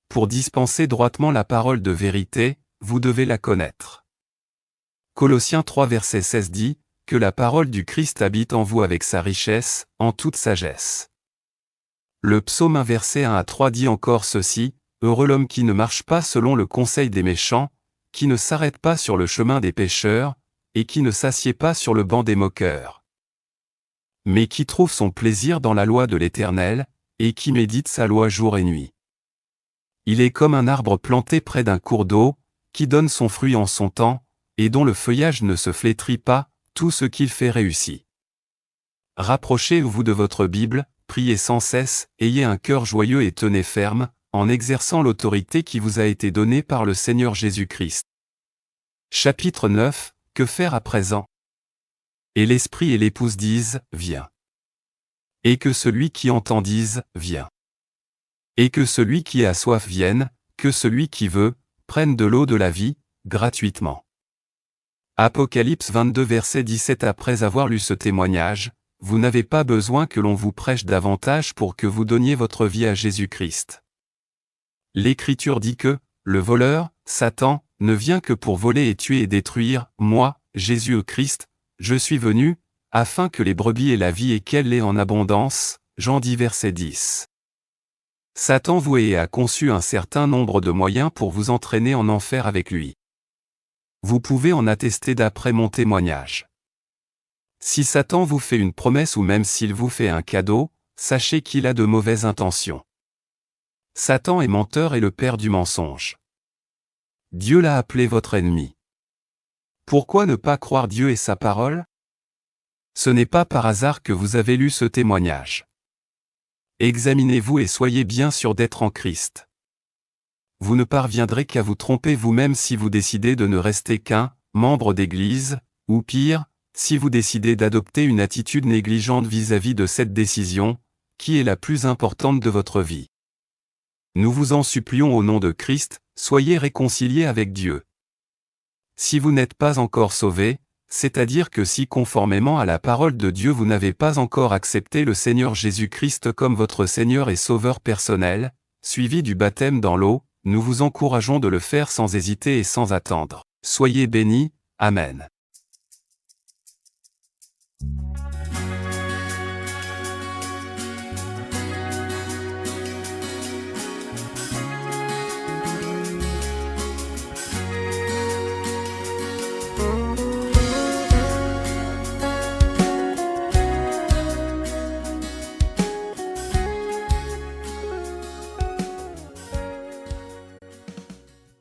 Pour dispenser droitement la parole de vérité, vous devez la connaître. Colossiens 3 verset 16 dit que la parole du Christ habite en vous avec sa richesse, en toute sagesse. Le psaume 1 verset 1 à 3 dit encore ceci, « Heureux l'homme qui ne marche pas selon le conseil des méchants, qui ne s'arrête pas sur le chemin des pécheurs, et qui ne s'assied pas sur le banc des moqueurs. Mais qui trouve son plaisir dans la loi de l'Éternel, et qui médite sa loi jour et nuit. Il est comme un arbre planté près d'un cours d'eau, qui donne son fruit en son temps, et dont le feuillage ne se flétrit pas, tout ce qu'il fait réussit. » Rapprochez-vous de votre Bible, priez sans cesse, ayez un cœur joyeux et tenez ferme, en exerçant l'autorité qui vous a été donnée par le Seigneur Jésus-Christ. Chapitre 9, que faire à présent? Et l'Esprit et l'Épouse disent, viens. Et que celui qui entend dise, viens. Et que celui qui a soif vienne, que celui qui veut, prenne de l'eau de la vie, gratuitement. Apocalypse 22 verset 17. Après avoir lu ce témoignage, vous n'avez pas besoin que l'on vous prêche davantage pour que vous donniez votre vie à Jésus-Christ. L'Écriture dit que, le voleur, Satan, ne vient que pour voler et tuer et détruire, moi, Jésus-Christ, je suis venu, afin que les brebis aient la vie et qu'elle l'ait en abondance, Jean 10 verset 10. Satan voué et a conçu un certain nombre de moyens pour vous entraîner en enfer avec lui. Vous pouvez en attester d'après mon témoignage. Si Satan vous fait une promesse ou même s'il vous fait un cadeau, sachez qu'il a de mauvaises intentions. Satan est menteur et le père du mensonge. Dieu l'a appelé votre ennemi. Pourquoi ne pas croire Dieu et sa parole? Ce n'est pas par hasard que vous avez lu ce témoignage. Examinez-vous et soyez bien sûr d'être en Christ. Vous ne parviendrez qu'à vous tromper vous-même si vous décidez de ne rester qu'un membre d'Église, ou pire, si vous décidez d'adopter une attitude négligente vis-à-vis de cette décision, qui est la plus importante de votre vie. Nous vous en supplions au nom de Christ, soyez réconciliés avec Dieu. Si vous n'êtes pas encore sauvés, c'est-à-dire que si conformément à la parole de Dieu vous n'avez pas encore accepté le Seigneur Jésus-Christ comme votre Seigneur et Sauveur personnel, suivi du baptême dans l'eau, nous vous encourageons de le faire sans hésiter et sans attendre. Soyez bénis, Amen.